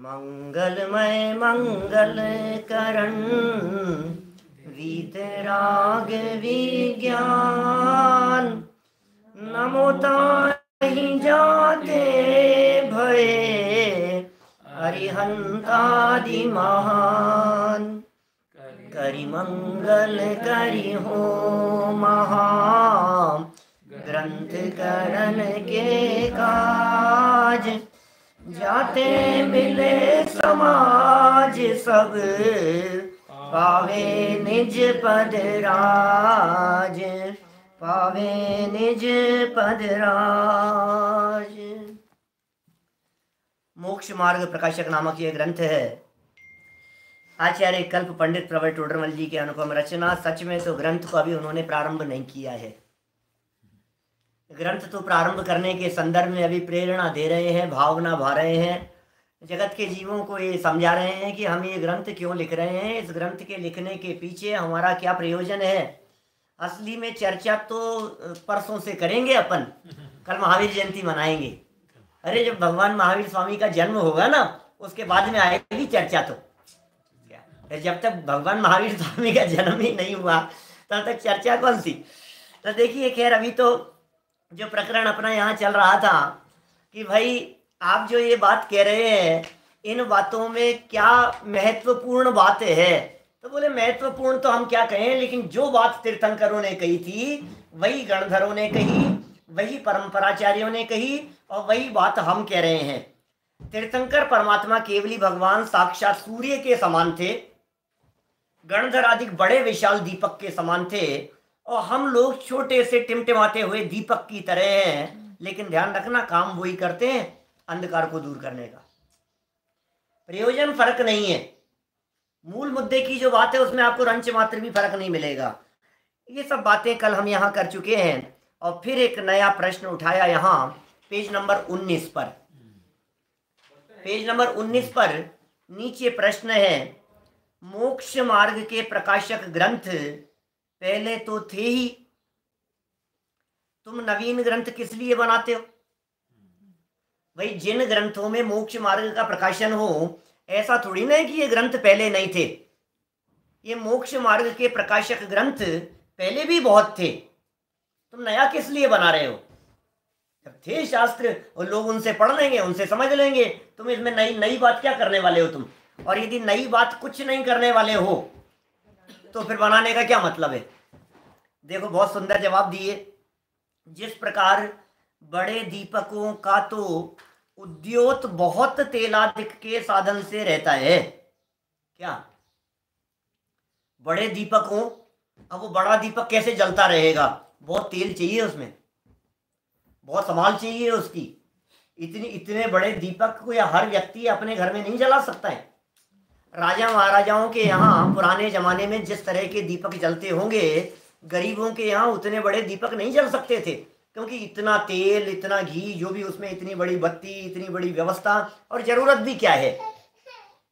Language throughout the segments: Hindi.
मंगलमय मंगल करण वीतराग विज्ञान नमो ताहि जाते भये अरिहंतादि महान करि मंगल करि हो महा ग्रंथ करण के काज जाते मिले समाज सब पावे निज पद राज पावे निज पद राज। मोक्ष मार्ग प्रकाशक नामक यह ग्रंथ है आचार्य कल्प पंडित प्रवर टोडरमल जी की अनुपम रचना। सच में तो ग्रंथ को अभी उन्होंने प्रारंभ नहीं किया है। ग्रंथ तो प्रारंभ करने के संदर्भ में अभी प्रेरणा दे रहे हैं, भावना भा रहे हैं, जगत के जीवों को ये समझा रहे हैं कि हम ये ग्रंथ क्यों लिख रहे हैं, इस ग्रंथ के लिखने के पीछे हमारा क्या प्रयोजन है। असली में चर्चा तो परसों से करेंगे अपन, कल महावीर जयंती मनाएंगे। अरे जब भगवान महावीर स्वामी का जन्म होगा ना उसके बाद में आएगी चर्चा। तो जब तक भगवान महावीर स्वामी का जन्म ही नहीं हुआ तब तक चर्चा कौन सी। तो देखिए खैर अभी तो जो प्रकरण अपना यहाँ चल रहा था कि भाई आप जो ये बात कह रहे हैं इन बातों में क्या महत्वपूर्ण बात है। तो बोले महत्वपूर्ण तो हम क्या कहें, लेकिन जो बात तीर्थंकरों ने कही थी वही गणधरों ने कही, वही परंपराचार्यों ने कही और वही बात हम कह रहे हैं। तीर्थंकर परमात्मा केवली भगवान साक्षात सूर्य के समान थे, गणधर आदि बड़े विशाल दीपक के समान थे और हम लोग छोटे से टिमटिमाते हुए दीपक की तरह हैं। लेकिन ध्यान रखना काम वही करते हैं अंधकार को दूर करने का। प्रयोजन फर्क नहीं है, मूल मुद्दे की जो बात है उसमें आपको रंच मात्र भी फर्क नहीं मिलेगा। ये सब बातें कल हम यहाँ कर चुके हैं और फिर एक नया प्रश्न उठाया यहाँ पेज नंबर 19 पर। पेज नंबर 19 पर नीचे प्रश्न है, मोक्ष मार्ग के प्रकाशक ग्रंथ पहले तो थे ही, तुम नवीन ग्रंथ किस लिए बनाते हो। भाई जिन ग्रंथों में मोक्ष मार्ग का प्रकाशन हो ऐसा थोड़ी ना है कि ये ग्रंथ पहले नहीं थे। ये मोक्ष मार्ग के प्रकाशक ग्रंथ पहले भी बहुत थे, तुम नया किस लिए बना रहे हो। जब थे शास्त्र और लोग उनसे पढ़ लेंगे, उनसे समझ लेंगे, तुम इसमें नई बात क्या करने वाले हो तुम। और यदि नई बात कुछ नहीं करने वाले हो तो फिर बनाने का क्या मतलब है। देखो बहुत सुंदर जवाब दिए। जिस प्रकार बड़े दीपकों का तो उद्योत बहुत तेलादिक के साधन से रहता है। क्या बड़े दीपकों, अब वो बड़ा दीपक कैसे जलता रहेगा, बहुत तेल चाहिए उसमें, बहुत संभाल चाहिए उसकी। इतने बड़े दीपक को या हर व्यक्ति अपने घर में नहीं जला सकता है। राजा महाराजाओं के यहाँ पुराने जमाने में जिस तरह के दीपक जलते होंगे, गरीबों के यहाँ उतने बड़े दीपक नहीं जल सकते थे, क्योंकि इतना तेल, इतना घी, जो भी उसमें, इतनी बड़ी बत्ती, इतनी बड़ी व्यवस्था, और जरूरत भी क्या है।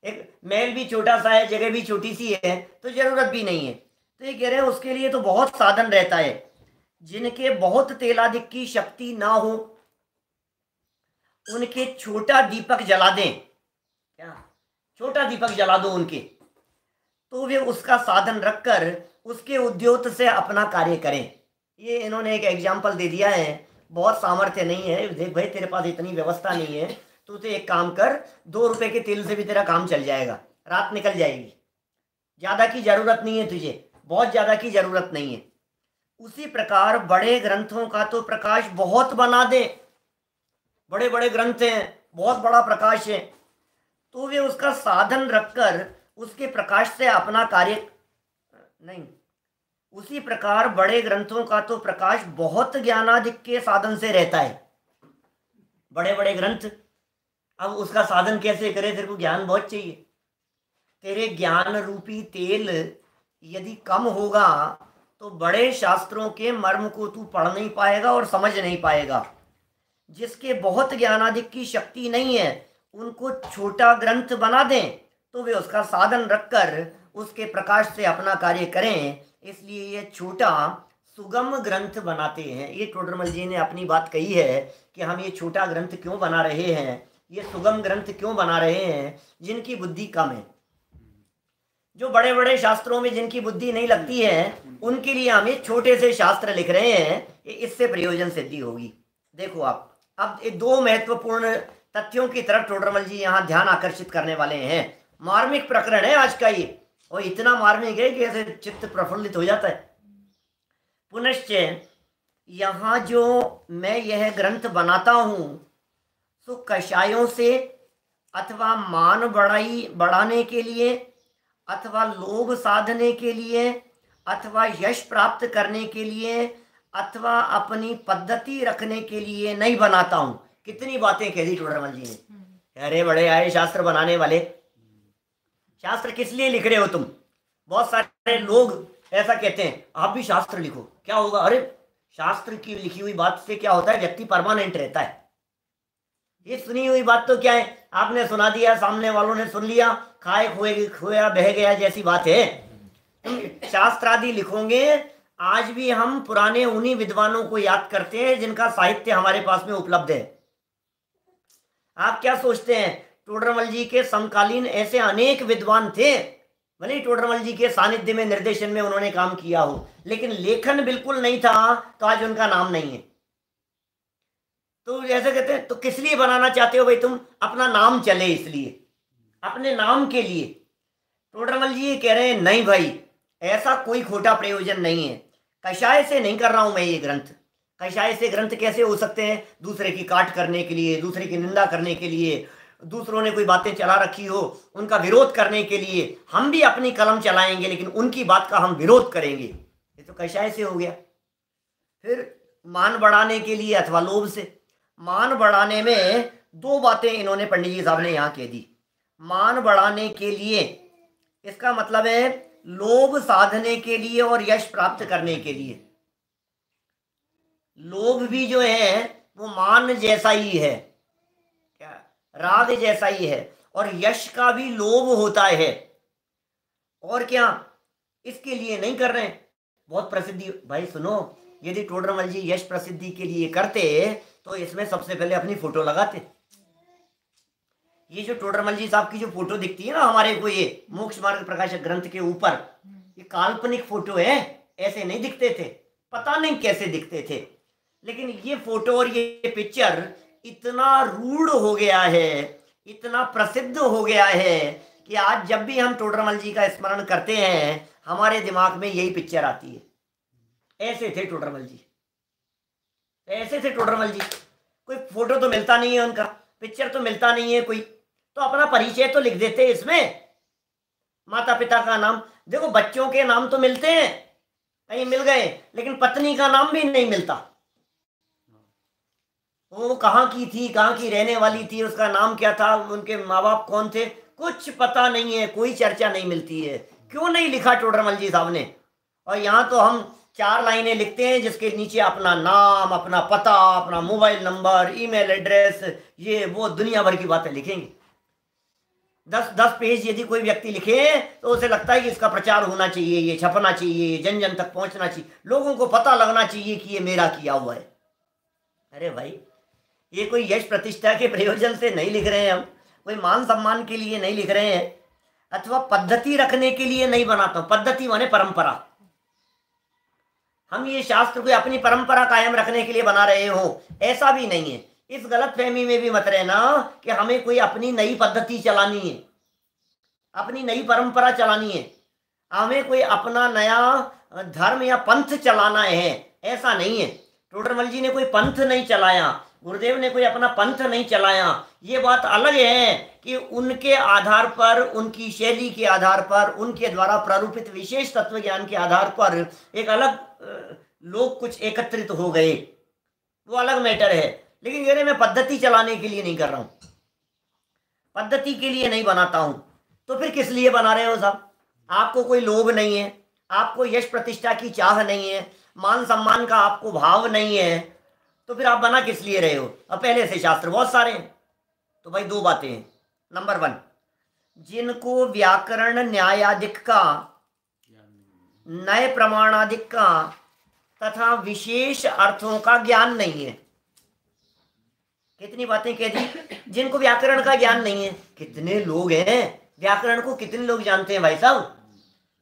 एक महल भी छोटा सा है, जगह भी छोटी सी है, तो जरूरत भी नहीं है। तो ये कह रहे हैं उसके लिए तो बहुत साधन रहता है। जिनके बहुत तेलादिक की शक्ति ना हो उनके छोटा दीपक जला दें, क्या छोटा दीपक जला दो उनके, तो वे उसका साधन रखकर उसके उद्योत से अपना कार्य करें। ये इन्होंने एक एग्जाम्पल दे दिया है। बहुत सामर्थ्य नहीं है, देख भाई तेरे पास इतनी व्यवस्था नहीं है, तो एक काम कर, 2 रुपए के तेल से भी तेरा काम चल जाएगा, रात निकल जाएगी। ज़्यादा की जरूरत नहीं है तुझे, बहुत ज़्यादा की जरूरत नहीं है। उसी प्रकार बड़े ग्रंथों का तो प्रकाश बहुत बना दे, बड़े बड़े ग्रंथ हैं, बहुत बड़ा प्रकाश है, तो वे उसका साधन रखकर उसके प्रकाश से अपना कार्य नहीं। उसी प्रकार बड़े ग्रंथों का तो प्रकाश बहुत ज्ञानादिक के साधन से रहता है। बड़े बड़े ग्रंथ, अब उसका साधन कैसे करे, तेरे को ज्ञान बहुत चाहिए। तेरे ज्ञान रूपी तेल यदि कम होगा तो बड़े शास्त्रों के मर्म को तू पढ़ नहीं पाएगा और समझ नहीं पाएगा। जिसके बहुत ज्ञानादिक की शक्ति नहीं है उनको छोटा ग्रंथ बना दें तो वे उसका साधन रखकर उसके प्रकाश से अपना कार्य करें। इसलिए ये छोटा सुगम ग्रंथ बनाते हैं। ये टोडरमल जी ने अपनी बात कही है कि हम ये छोटा ग्रंथ क्यों बना रहे हैं। ये सुगम ग्रंथ क्यों बना रहे हैं? जिनकी बुद्धि कम है, जो बड़े बड़े शास्त्रों में जिनकी बुद्धि नहीं लगती है, उनके लिए हम ये छोटे से शास्त्र लिख रहे हैं, इससे प्रयोजन सिद्धि होगी। देखो आप, अब ये दो महत्वपूर्ण तथ्यों की तरफ टोडरमल जी यहाँ ध्यान आकर्षित करने वाले हैं। मार्मिक प्रकरण है आज का ये, और इतना मार्मिक है कि ऐसे चित्त प्रफुल्लित हो जाता है। पुनश्च यहाँ जो मैं यह ग्रंथ बनाता हूँ, सो कषायों से अथवा मान बढ़ाने के लिए, अथवा लोभ साधने के लिए, अथवा यश प्राप्त करने के लिए, अथवा अपनी पद्धति रखने के लिए नहीं बनाता हूं। कितनी बातें कह दी टोडरमल जी ने। अरे बड़े आए शास्त्र बनाने वाले, शास्त्र किस लिए लिख रहे हो तुम? बहुत सारे लोग ऐसा कहते हैं, आप भी शास्त्र लिखो, क्या होगा? अरे शास्त्र की लिखी हुई बात से क्या होता है? व्यक्ति परमानेंट रहता है। ये सुनी हुई बात तो क्या है, आपने सुना दिया, सामने वालों ने सुन लिया, खाए खोया बह गया जैसी बात है। तुम शास्त्र आदि लिखोगे, आज भी हम पुराने उन्हीं विद्वानों को याद करते हैं जिनका साहित्य हमारे पास में उपलब्ध है। आप क्या सोचते हैं, टोडरमल जी के समकालीन ऐसे अनेक विद्वान थे, भले ही टोडरमल जी के सानिध्य में, निर्देशन में उन्होंने काम किया हो, लेकिन लेखन बिल्कुल नहीं था, तो आज उनका नाम नहीं है। तो ऐसे कहते हैं, तो किस लिए बनाना चाहते हो भाई तुम? अपना नाम चले इसलिए, अपने नाम के लिए। टोडरमल जी ये कह रहे हैं, नहीं भाई, ऐसा कोई खोटा प्रयोजन नहीं है। कषाय से नहीं कर रहा हूं मैं ये ग्रंथ। कषाय से ग्रंथ कैसे हो सकते हैं? दूसरे की काट करने के लिए, दूसरे की निंदा करने के लिए, दूसरों ने कोई बातें चला रखी हो उनका विरोध करने के लिए हम भी अपनी कलम चलाएंगे, लेकिन उनकी बात का हम विरोध करेंगे। ये तो कषाय से हो गया। फिर मान बढ़ाने के लिए अथवा लोभ से। मान बढ़ाने में दो बातें इन्होंने पंडित जी साहब ने यहाँ कह दी। मान बढ़ाने के लिए, इसका मतलब है लोभ साधने के लिए और यश प्राप्त करने के लिए। लोभ भी जो है वो मान जैसा ही है, क्या राग जैसा ही है, और यश का भी लोभ होता है। और क्या, इसके लिए नहीं कर रहे हैं बहुत प्रसिद्धि। भाई सुनो, यदि टोडरमल जी यश प्रसिद्धि के लिए करते तो इसमें सबसे पहले अपनी फोटो लगाते। ये जो टोडरमल जी साहब की जो फोटो दिखती है ना हमारे को, ये मोक्ष मार्ग प्रकाशक ग्रंथ के ऊपर, ये काल्पनिक फोटो है, ऐसे नहीं दिखते थे, पता नहीं कैसे दिखते थे। लेकिन ये फोटो और ये पिक्चर इतना रूढ़ हो गया है, इतना प्रसिद्ध हो गया है कि आज जब भी हम टोडरमल जी का स्मरण करते हैं, हमारे दिमाग में यही पिक्चर आती है। ऐसे थे टोडरमल जी, ऐसे थे टोडरमल जी। कोई फोटो तो मिलता नहीं है उनका, पिक्चर तो मिलता नहीं है कोई, तो अपना परिचय तो लिख देते इसमें, माता पिता का नाम। देखो बच्चों के नाम तो मिलते हैं, कहीं मिल गए, लेकिन पत्नी का नाम भी नहीं मिलता। वो कहाँ की थी, कहाँ की रहने वाली थी, उसका नाम क्या था, उनके माँ बाप कौन थे, कुछ पता नहीं है, कोई चर्चा नहीं मिलती है। क्यों नहीं लिखा टोडरमल जी साहब ने? और यहाँ तो हम 4 लाइनें लिखते हैं जिसके नीचे अपना नाम, अपना पता, अपना मोबाइल नंबर, ईमेल एड्रेस, ये वो दुनिया भर की बातें लिखेंगे। 10 पेज यदि कोई व्यक्ति लिखे तो उसे लगता है कि इसका प्रचार होना चाहिए, ये छपना चाहिए, जन जन तक पहुंचना चाहिए, लोगों को पता लगना चाहिए कि ये मेरा किया हुआ है। अरे भाई, ये कोई यश प्रतिष्ठा के प्रयोजन से नहीं लिख रहे हैं हम, कोई मान सम्मान के लिए नहीं लिख रहे हैं, अथवा पद्धति रखने के लिए नहीं बनाता हूं। पद्धति माने परंपरा। हम ये शास्त्र को अपनी परंपरा कायम रखने के लिए बना रहे हो, ऐसा भी नहीं है। इस गलत फहमी में भी मत रहना कि हमें कोई अपनी नई पद्धति चलानी है, अपनी नई परंपरा चलानी है, हमें कोई अपना नया धर्म या पंथ चलाना है, ऐसा नहीं है। टोडरमल जी ने कोई पंथ नहीं चलाया, गुरुदेव ने कोई अपना पंथ नहीं चलाया। ये बात अलग है कि उनके आधार पर, उनकी शैली के आधार पर, उनके द्वारा प्रारूपित विशेष तत्व ज्ञान के आधार पर एक अलग लोग कुछ एकत्रित हो गए, वो अलग मैटर है। लेकिन ये मैं पद्धति चलाने के लिए नहीं कर रहा हूं, पद्धति के लिए नहीं बनाता हूं। तो फिर किस लिए बना रहे हो साहब? आपको कोई लोभ नहीं है, आपको यश प्रतिष्ठा की चाह नहीं है, मान सम्मान का आपको भाव नहीं है, तो फिर आप बना किस लिए रहे हो? अब पहले से शास्त्र बहुत सारे हैं। तो भाई 2 बातें हैं। नंबर 1, जिनको व्याकरण न्यायादिक का, नए प्रमाणादिक का तथा विशेष अर्थों का ज्ञान नहीं है, कितनी बातें कह दी जिनको व्याकरण का ज्ञान नहीं है। कितने लोग हैं व्याकरण को कितने लोग जानते हैं भाई साहब।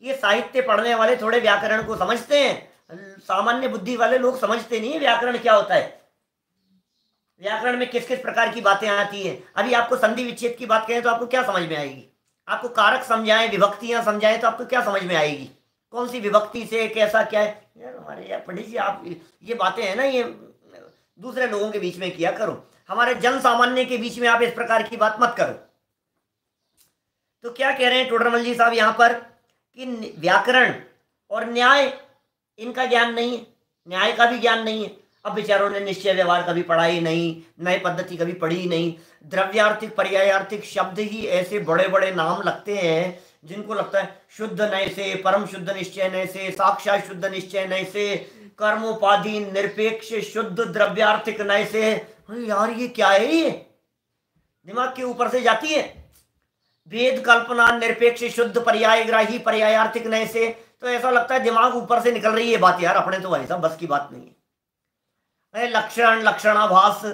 ये साहित्य पढ़ने वाले थोड़े व्याकरण को समझते हैं, सामान्य बुद्धि वाले लोग समझते नहीं है व्याकरण क्या होता है, व्याकरण में किस किस प्रकार की बातें आती है। अभी आपको संधि विच्छेद की बात करें तो आपको क्या समझ में आएगी, आपको कारक समझाएं, विभक्तियां समझाएं तो आपको क्या समझ में आएगी, कौन सी विभक्ति से कैसा क्या है। यार हमारे यार पंडित जी आप ये बातें हैं ना ये दूसरे लोगों के बीच में किया करो, हमारे जन सामान्य के बीच में आप इस प्रकार की बात मत करो। तो क्या कह रहे हैं टोडरमल जी साहब यहाँ पर कि व्याकरण और न्याय इनका ज्ञान नहीं है, न्याय का भी ज्ञान नहीं है। अब बेचारों ने निश्चय व्यवहार कभी पढ़ा ही नहीं, नए पद्धति कभी पढ़ी ही नहीं, द्रव्यार्थिक पर्यायार्थिक शब्द ही ऐसे बड़े बड़े नाम लगते हैं जिनको लगता है शुद्ध नय से, परम शुद्ध निश्चय नय से, साक्षात शुद्ध निश्चय नय से, कर्मोपाधीन निरपेक्ष शुद्ध द्रव्यार्थिक नय से। यार ये क्या है, ये दिमाग के ऊपर से जाती है। वेद कल्पना निरपेक्ष शुद्ध पर्यायग्राही पर्यायार्थिक नय से, तो ऐसा लगता है दिमाग ऊपर से निकल रही है बात। यार अपने तो भाई साहब बस की बात नहीं है। लक्षण लक्षणाभास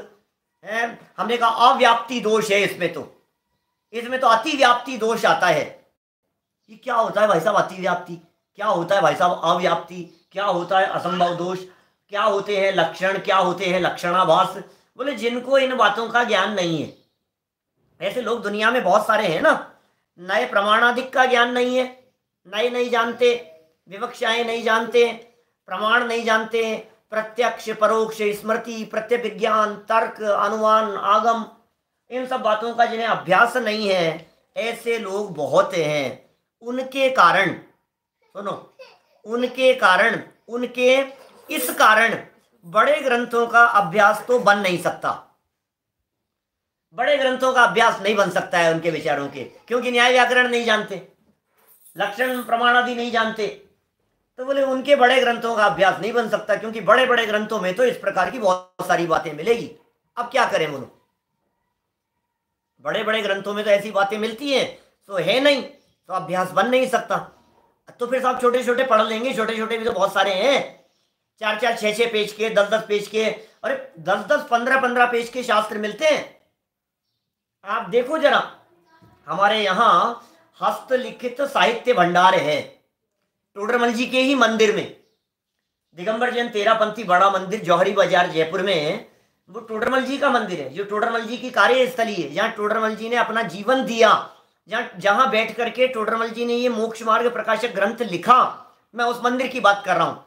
है, हमने कहा अव्याप्ति दोष है इसमें तो अतिव्याप्ति दोष आता है। ये क्या होता है भाई साहब अतिव्याप्ति, क्या होता है भाई साहब अव्याप्ति, क्या होता है असंभव दोष, क्या होते हैं लक्षण, क्या होते हैं लक्षणाभास। बोले जिनको इन बातों का ज्ञान नहीं है, ऐसे लोग दुनिया में बहुत सारे हैं ना। नए प्रमाणाधिक का ज्ञान नहीं है, नए नहीं जानते, विवक्षाएं नहीं जानते, प्रमाण नहीं जानते, प्रत्यक्ष परोक्ष स्मृति प्रत्यभिज्ञान तर्क अनुमान आगम इन सब बातों का जिन्हें अभ्यास नहीं है, ऐसे लोग बहुत हैं। उनके कारण सुनो, उनके इस कारण बड़े ग्रंथों का अभ्यास तो बन नहीं सकता, बड़े ग्रंथों का अभ्यास नहीं बन सकता है उनके विचारों के, क्योंकि न्याय व्याकरण नहीं जानते, लक्षण प्रमाण आदि नहीं जानते। तो बोले उनके बड़े ग्रंथों का अभ्यास नहीं बन सकता, क्योंकि बड़े बड़े ग्रंथों में तो इस प्रकार की बहुत सारी बातें मिलेगी। अब क्या करें बोलो, बड़े बड़े ग्रंथों में तो ऐसी बातें मिलती हैं, तो है नहीं, तो अभ्यास बन नहीं सकता। तो फिर साहब छोटे छोटे पढ़ लेंगे, छोटे छोटे भी तो बहुत सारे हैं, 4-4 6-6 पेज के, 10-10 पेज के, अरे 10-10 15-15 पेज के शास्त्र मिलते हैं। आप देखो जरा, हमारे यहाँ हस्तलिखित साहित्य भंडार है टोडरमल जी के ही मंदिर में, दिगंबर जैन तेरापंथी बड़ा मंदिर जौहरी बाजार जयपुर में, वो टोडरमल जी का मंदिर है, जो टोडरमल जी की कार्यस्थली है, जहाँ टोडरमल जी ने अपना जीवन दिया, जहाँ बैठ करके टोडरमल जी ने ये मोक्ष मार्ग प्रकाशक ग्रंथ लिखा। मैं उस मंदिर की बात कर रहा हूँ।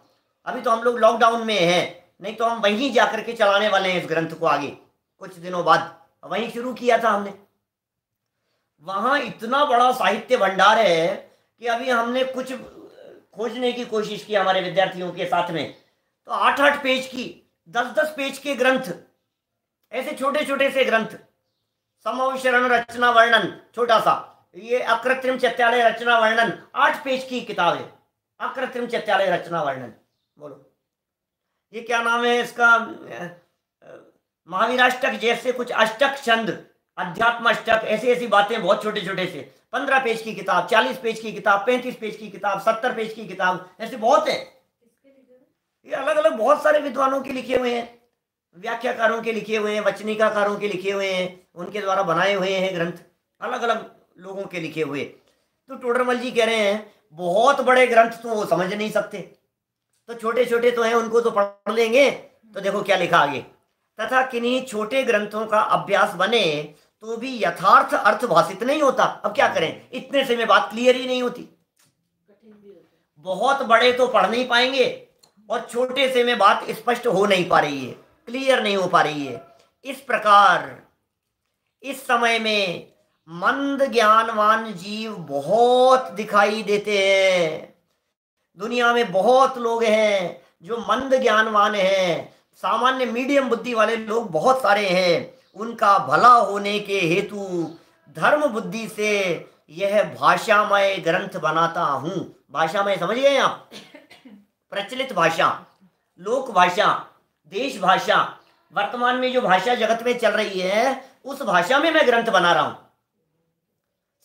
अभी तो हम लोग लॉकडाउन में हैं, नहीं तो हम वहीं जा करके चलाने वाले हैं इस ग्रंथ को आगे कुछ दिनों बाद, वहीं शुरू किया था हमने। वहाँ इतना बड़ा साहित्य भंडार है कि अभी हमने कुछ खोजने की कोशिश की हमारे विद्यार्थियों के साथ में, तो 8-8 पेज की, 10-10 पेज के ग्रंथ, ऐसे छोटे छोटे से ग्रंथ, समव शरण रचना वर्णन छोटा सा, ये अकृत्रिम चैत्यालय रचना वर्णन 8 पेज की किताब है, अकृत्रिम चैत्यालय रचना वर्णन। बोलो ये क्या नाम है इसका, महावीराष्टक जैसे कुछ अष्टक छंद, अध्यात्म अष्टक, ऐसी ऐसी बातें बहुत छोटे छोटे से, 15 पेज की किताब, 40 पेज की किताब, 35 पेज की किताब, 70 पेज की किताब, ऐसे बहुत है। ये अलग अलग बहुत सारे विद्वानों के लिखे हुए हैं, व्याख्याकारों के लिखे हुए हैं, वचनिकाकारों के लिखे हुए हैं, उनके द्वारा बनाए हुए हैं ग्रंथ, अलग अलग लोगों के लिखे हुए। तो टोडरमल जी कह रहे हैं बहुत बड़े ग्रंथ तो वो समझ नहीं सकते, तो छोटे छोटे तो हैं उनको तो पढ़ लेंगे। तो देखो क्या लिखा आगे, तथा किन्हीं छोटे ग्रंथों का अभ्यास बने तो भी यथार्थ अर्थ भाषित नहीं होता। अब क्या करें, इतने से में बात क्लियर ही नहीं होती, बहुत बड़े तो पढ़ नहीं पाएंगे और छोटे से में बात स्पष्ट हो नहीं पा रही है, क्लियर नहीं हो पा रही है। इस प्रकार इस समय में मंद ज्ञानवान जीव बहुत दिखाई देते हैं, दुनिया में बहुत लोग हैं जो मंद ज्ञानवान हैं, सामान्य मीडियम बुद्धि वाले लोग बहुत सारे हैं। उनका भला होने के हेतु धर्म बुद्धि से यह भाषामय ग्रंथ बनाता हूँ। भाषामय समझ गए आप, प्रचलित भाषा, लोक भाषा, देश भाषा, वर्तमान में जो भाषा जगत में चल रही है उस भाषा में मैं ग्रंथ बना रहा हूँ,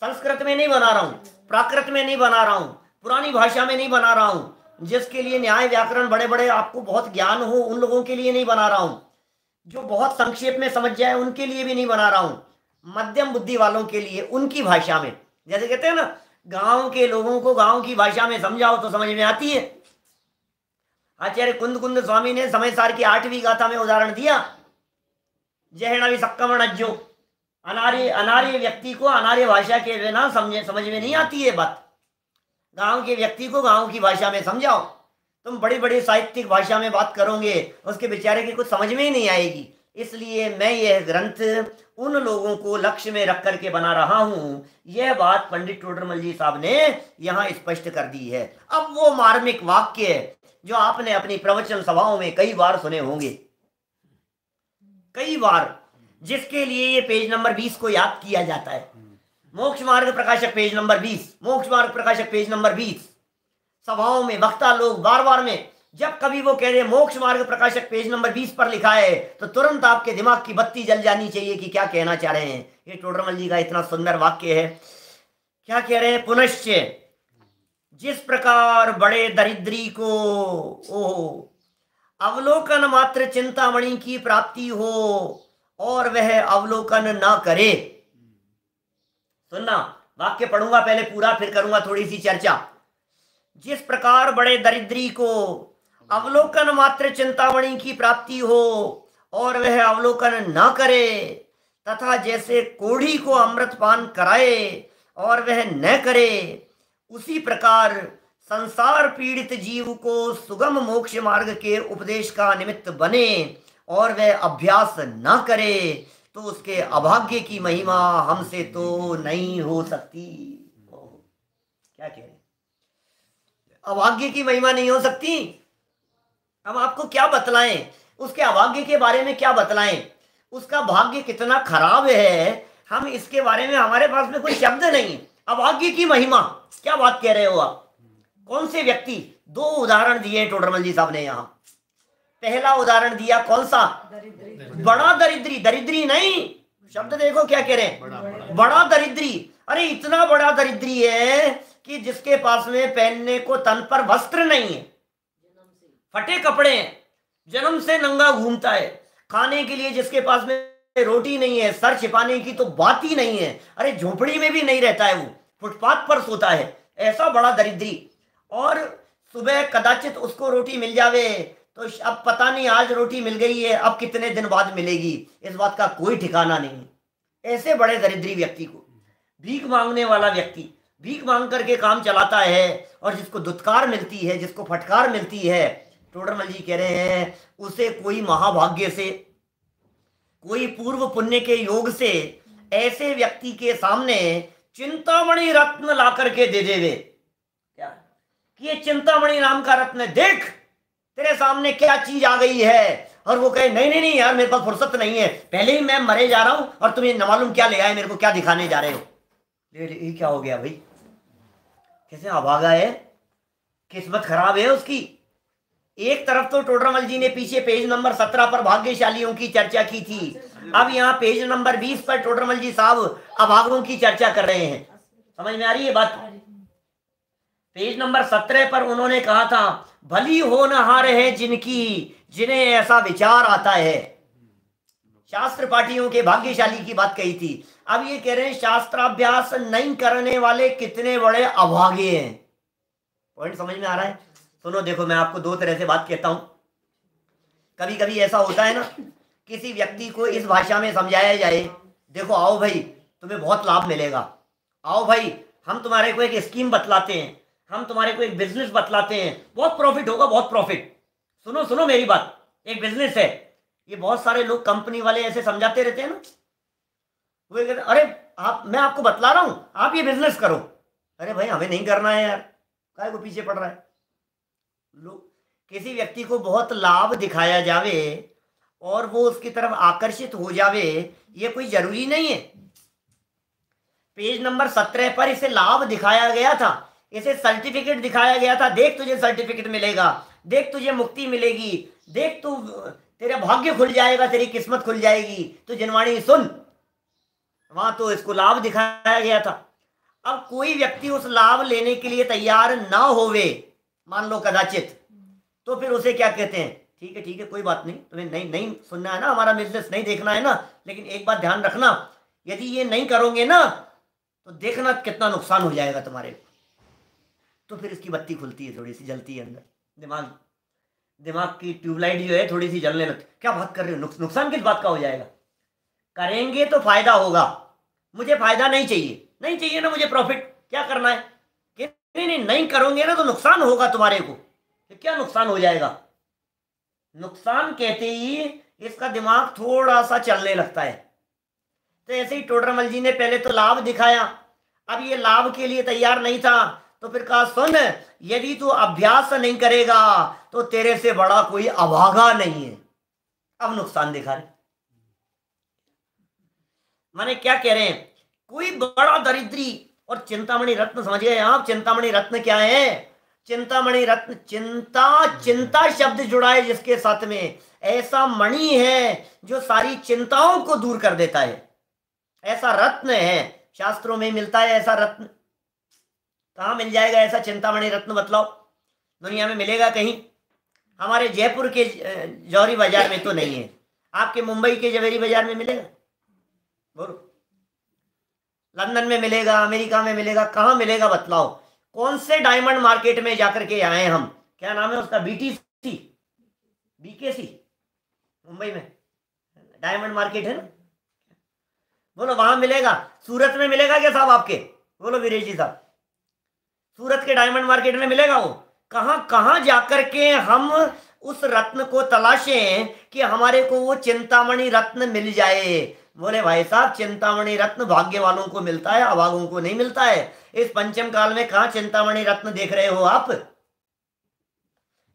संस्कृत में नहीं बना रहा हूँ, प्राकृत में नहीं बना रहा हूँ, पुरानी भाषा में नहीं बना रहा हूँ, जिसके लिए न्याय व्याकरण बड़े बड़े आपको बहुत ज्ञान हो उन लोगों के लिए नहीं बना रहा हूँ। जो बहुत संक्षेप में समझ जाए उनके लिए भी नहीं बना रहा हूं, मध्यम बुद्धि वालों के लिए उनकी भाषा में। जैसे कहते हैं ना, गांव के लोगों को गांव की भाषा में समझाओ तो समझ में आती है। आचार्य कुंद कुंद स्वामी ने समय सार की 8वीं गाथा में उदाहरण दिया, जहणवी सक्कमण जो अनार्य अनार्य व्यक्ति को अनार्य भाषा के बिना समझ में नहीं आती है बात। गांव के व्यक्ति को गांव की भाषा में समझाओ, तुम बड़ी बड़ी साहित्यिक भाषा में बात करोगे, उसके बेचारे की कुछ समझ में ही नहीं आएगी। इसलिए मैं यह ग्रंथ उन लोगों को लक्ष्य में रख करके बना रहा हूं। यह बात पंडित टोडरमल जी साहब ने यहां स्पष्ट कर दी है। अब वो मार्मिक वाक्य जो आपने अपनी प्रवचन सभाओं में कई बार सुने होंगे, कई बार, जिसके लिए ये पेज नंबर 20 को याद किया जाता है। मोक्ष मार्ग प्रकाशक पेज नंबर 20, मोक्ष मार्ग प्रकाशक पेज नंबर 20। सभाओं में वक्ता लोग बार बार में जब कभी वो कह रहे मोक्ष मार्ग प्रकाशक पेज नंबर 20 पर लिखा है, तो तुरंत आपके दिमाग की बत्ती जल जानी चाहिए कि क्या कहना चाह रहे हैं। ये टोडरमल जी का इतना सुंदर वाक्य है। क्या कह रहे हैं? पुनश्च जिस प्रकार बड़े दरिद्री को अवलोकन मात्र चिंतामणि की प्राप्ति हो और वह अवलोकन ना करे। सुनना, वाक्य पढ़ूंगा पहले पूरा, फिर करूंगा थोड़ी सी चर्चा। जिस प्रकार बड़े दरिद्री को अवलोकन मात्र चिंतामणि की प्राप्ति हो और वह अवलोकन ना करे, तथा जैसे कोढ़ी को अमृत पान कराए और वह न करे, उसी प्रकार संसार पीड़ित जीव को सुगम मोक्ष मार्ग के उपदेश का निमित्त बने और वह अभ्यास ना करे, तो उसके अभाग्य की महिमा हमसे तो नहीं हो सकती। क्या कह रहे? अभाग्य की महिमा नहीं हो सकती। हम आपको क्या बतलाएं, उसके अभाग्य के बारे में क्या बतलाएं, उसका भाग्य कितना खराब है, हम इसके बारे में हमारे पास में कोई शब्द नहीं। अभाग्य की महिमा, क्या बात कह रहे हो आप? कौन से व्यक्ति? 2 उदाहरण दिए टोडरमल जी साहब ने यहाँ। पहला उदाहरण दिया कौन सा? बड़ा दरिद्री। दरिद्री नहीं, शब्द देखो क्या कह रहे हैं, बड़ा दरिद्री। अरे इतना बड़ा दरिद्री है कि जिसके पास में पहनने को तन पर वस्त्र नहीं है, फटे कपड़े हैं, जन्म से नंगा घूमता है, खाने के लिए जिसके पास में रोटी नहीं है, सर छिपाने की तो बात ही नहीं है, अरे झोपड़ी में भी नहीं रहता है, वो फुटपाथ पर सोता है, ऐसा बड़ा दरिद्री। और सुबह कदाचित उसको रोटी मिल जावे तो अब पता नहीं आज रोटी मिल गई है, अब कितने दिन बाद मिलेगी, इस बात का कोई ठिकाना नहीं। ऐसे बड़े दरिद्री व्यक्ति को, भीख मांगने वाला व्यक्ति भीख मांग करके काम चलाता है और जिसको दुत्कार मिलती है, जिसको फटकार मिलती है, टोडरमल जी कह रहे हैं उसे कोई महाभाग्य से, कोई पूर्व पुण्य के योग से ऐसे व्यक्ति के सामने चिंतामणि रत्न ला करके दे देवे। क्या कि ये चिंतामणि नाम का रत्न देख, तेरे सामने क्या चीज आ गई है, और वो कहे नहीं नहीं नहीं यार मेरे पास फुर्सत नहीं है, पहले ही मैं मरे जा रहा हूं और तुम्हें न मालूम क्या ले आए, मेरे को क्या दिखाने जा रहे हो। ये क्या हो गया भाई? कैसे अभागा है, किस्मत खराब है उसकी। एक तरफ तो टोडरमल जी ने पीछे पेज नंबर 17 पर भाग्यशालियों की चर्चा की थी, अब यहाँ पेज नंबर 20 पर टोडरमल जी साहब अभागों की चर्चा कर रहे हैं। समझ में आ रही है बात? पेज नंबर 17 पर उन्होंने कहा था भली हो न हार है जिनकी, जिन्हें ऐसा विचार आता है। शास्त्र पाठियों के भाग्यशाली की बात कही थी। अब ये कह रहे हैं शास्त्राभ्यास नहीं करने वाले कितने बड़े अभागे हैं। पॉइंट समझ में आ रहा है? सुनो देखो, मैं आपको 2 तरह से बात कहता हूं। कभी कभी ऐसा होता है ना, किसी व्यक्ति को इस भाषा में समझाया जाए, देखो आओ भाई तुम्हें बहुत लाभ मिलेगा, आओ भाई हम तुम्हारे को एक स्कीम बतलाते हैं, हम तुम्हारे को एक बिजनेस बतलाते हैं, बहुत प्रॉफिट होगा, बहुत प्रॉफिट। सुनो सुनो मेरी बात, एक बिजनेस है। ये बहुत सारे लोग कंपनी वाले ऐसे समझाते रहते हैं ना, वो कहते हैं अरे मैं आपको बतला रहा हूं आप ये बिजनेस करो। अरे भाई हमें नहीं करना है यार, काहे को पीछे पड़ रहा है। लोग किसी व्यक्ति को बहुत लाभ दिखाया जावे और वो उसकी तरफ आकर्षित हो जावे, ये कोई जरूरी नहीं है। पेज नंबर 17 पर इसे लाभ दिखाया गया था, इसे सर्टिफिकेट दिखाया गया था, देख तुझे सर्टिफिकेट मिलेगा, देख तुझे मुक्ति मिलेगी, देख तू तेरा भाग्य खुल जाएगा, तेरी किस्मत खुल जाएगी, तो जिनवाणी सुन। वहां तो इसको लाभ दिखाया गया था। अब कोई व्यक्ति उस लाभ लेने के लिए तैयार ना होवे, मान लो कदाचित, तो फिर उसे क्या कहते हैं? ठीक है, कोई बात नहीं, तुम्हें नहीं नहीं सुनना है ना, हमारा बिजनेस नहीं देखना है ना, लेकिन एक बात ध्यान रखना, यदि ये नहीं करोगे ना तो देखना कितना नुकसान हो जाएगा तुम्हारे। तो फिर इसकी बत्ती खुलती है, थोड़ी सी जलती है अंदर, दिमाग दिमाग की ट्यूबलाइट जो है थोड़ी सी जलने लगती। क्या बात कर रहे हो, नुकसान किस बात का हो जाएगा? करेंगे तो फायदा होगा, मुझे फायदा नहीं चाहिए, नहीं चाहिए ना मुझे प्रॉफिट, क्या करना है कि नहीं नहीं नहीं करोगे ना तो नुकसान होगा तुम्हारे को। तो क्या नुकसान हो जाएगा? नुकसान कहते ही इसका दिमाग थोड़ा सा चलने लगता है। तो ऐसे ही टोडरमल जी ने पहले तो लाभ दिखाया, अब ये लाभ के लिए तैयार नहीं था, तो फिर कहा सुन, यदि तू अभ्यास नहीं करेगा तो तेरे से बड़ा कोई अभागा नहीं है। अब नुकसान दिखा रहे, माने क्या कह रहे हैं, कोई बड़ा दरिद्री, और चिंतामणि रत्न समझ गए आप? चिंतामणि रत्न क्या है? चिंतामणि रत्न, चिंता, चिंता शब्द जुड़ा है जिसके साथ में, ऐसा मणि है जो सारी चिंताओं को दूर कर देता है, ऐसा रत्न है। शास्त्रों में मिलता है ऐसा रत्न, कहाँ मिल जाएगा ऐसा चिंतामणि रत्न बतलाओ? दुनिया में मिलेगा कहीं? हमारे जयपुर के जौहरी बाजार में तो नहीं है, आपके मुंबई के जवेरी बाजार में मिलेगा? बोलो, लंदन में मिलेगा, अमेरिका में मिलेगा, कहाँ मिलेगा बतलाओ? कौन से डायमंड मार्केट में जाकर के आए हम, क्या नाम है उसका, BTC, BKC, मुंबई में डायमंड मार्केट है ना, बोलो वहां मिलेगा? सूरत में मिलेगा क्या साहब आपके? बोलो वीरेश जी साहब, सूरत के डायमंड मार्केट में मिलेगा वो? कहां कहां जाकर के हम उस रत्न को तलाशें कि हमारे को वो चिंतामणि रत्न मिल जाए? बोले भाई साहब, चिंतामणि रत्न भाग्य वालों को मिलता है, अभागों को नहीं मिलता है। इस पंचम काल में कहां चिंतामणि रत्न देख रहे हो आप?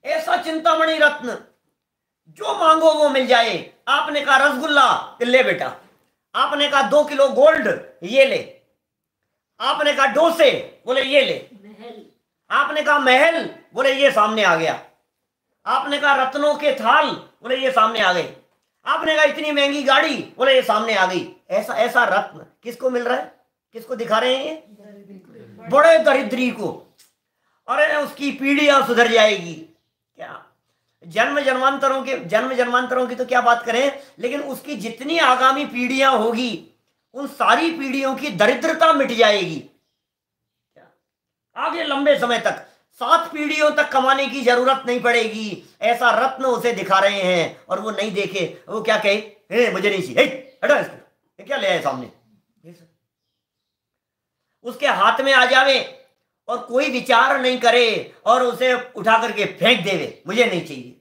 ऐसा चिंतामणि रत्न जो मांगो वो मिल जाए। आपने कहा रसगुल्ला, ले बेटा। आपने कहा 2 किलो गोल्ड, ये ले। आपने कहा डोसे, बोले ये ले। आपने कहा महल, बोले ये सामने आ गया। आपने कहा रत्नों के थाल, बोले ये सामने आ गए। आपने कहा इतनी महंगी गाड़ी, बोले ये सामने आ गई। ऐसा ऐसा रत्न किसको मिल रहा है? किसको दिखा रहे हैं ये? बड़े दरिद्री को। अरे उसकी पीढ़ियां सुधर जाएगी। क्या जन्म जन्मांतरों की तो क्या बात करें, लेकिन उसकी जितनी आगामी पीढ़ियां होगी उन सारी पीढ़ियों की दरिद्रता मिट जाएगी। आगे लंबे समय तक 7 पीढ़ियों तक कमाने की जरूरत नहीं पड़ेगी। ऐसा रत्न उसे दिखा रहे हैं, और वो नहीं देखे, वो क्या कहे, मुझे नहीं चाहिए, हटा इसको, ये क्या ले आए सामने? उसके हाथ में आ जावे और कोई विचार नहीं करे और उसे उठा करके फेंक देवे, मुझे नहीं चाहिए।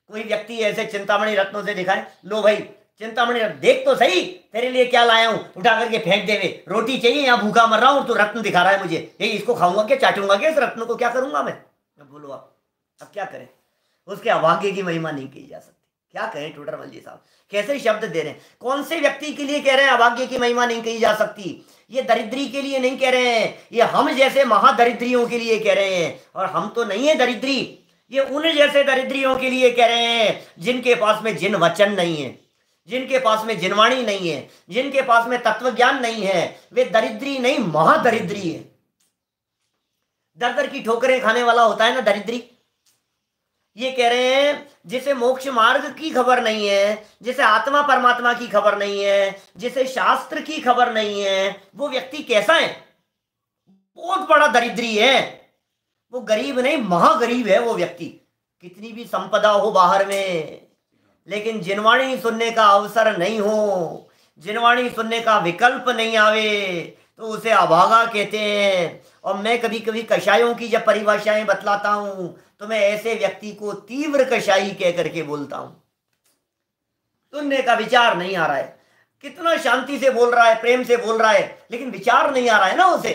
कोई व्यक्ति ऐसे चिंतामणि रत्नों से दिखाए, लो भाई चिंतामणि रत्न देख तो सही, तेरे लिए क्या लाया हूं, उठा करके फेंक देवे। रोटी चाहिए, यहाँ भूखा मर रहा हूं, तो रत्न दिखा रहा है मुझे, ये इसको खाऊंगा क्या, चाटूंगा क्या, इस रत्न को क्या करूंगा मैं? बोलो आप, अब क्या करें? उसके अभाग्य की महिमा नहीं की जा सकती। क्या कहें टोडरमल जी साहब, कैसे शब्द दे रहे हैं? कौन से व्यक्ति के लिए कह रहे हैं अभाग्य की महिमा नहीं कही जा सकती? ये दरिद्री के लिए नहीं कह रहे हैं, ये हम जैसे महादरिद्रियों के लिए कह रहे हैं। और हम तो नहीं है दरिद्री, ये उन जैसे दरिद्रियों के लिए कह रहे हैं जिनके पास में जिन वचन नहीं है, जिनके पास में जिनवाणी नहीं है, जिनके पास में तत्व ज्ञान नहीं है। वे दरिद्री नहीं, महादरिद्री है। दर दर की ठोकरें खाने वाला होता है ना दरिद्री। ये कह रहे हैं जिसे मोक्ष मार्ग की खबर नहीं है, जिसे आत्मा परमात्मा की खबर नहीं है, जिसे शास्त्र की खबर नहीं है, वो व्यक्ति कैसा है? बहुत बड़ा दरिद्री है। वो गरीब नहीं, महागरीब है वो व्यक्ति। कितनी भी संपदा हो बाहर में, लेकिन जिनवाणी सुनने का अवसर नहीं हो, जिनवाणी सुनने का विकल्प नहीं आवे, तो उसे अभागा कहते हैं। और मैं कभी कभी कषायों की जब परिभाषाएं बतलाता हूं तो मैं ऐसे व्यक्ति को तीव्र कषाई कह करके बोलता हूं। सुनने का विचार नहीं आ रहा है, कितना शांति से बोल रहा है, प्रेम से बोल रहा है, लेकिन विचार नहीं आ रहा है ना उसे।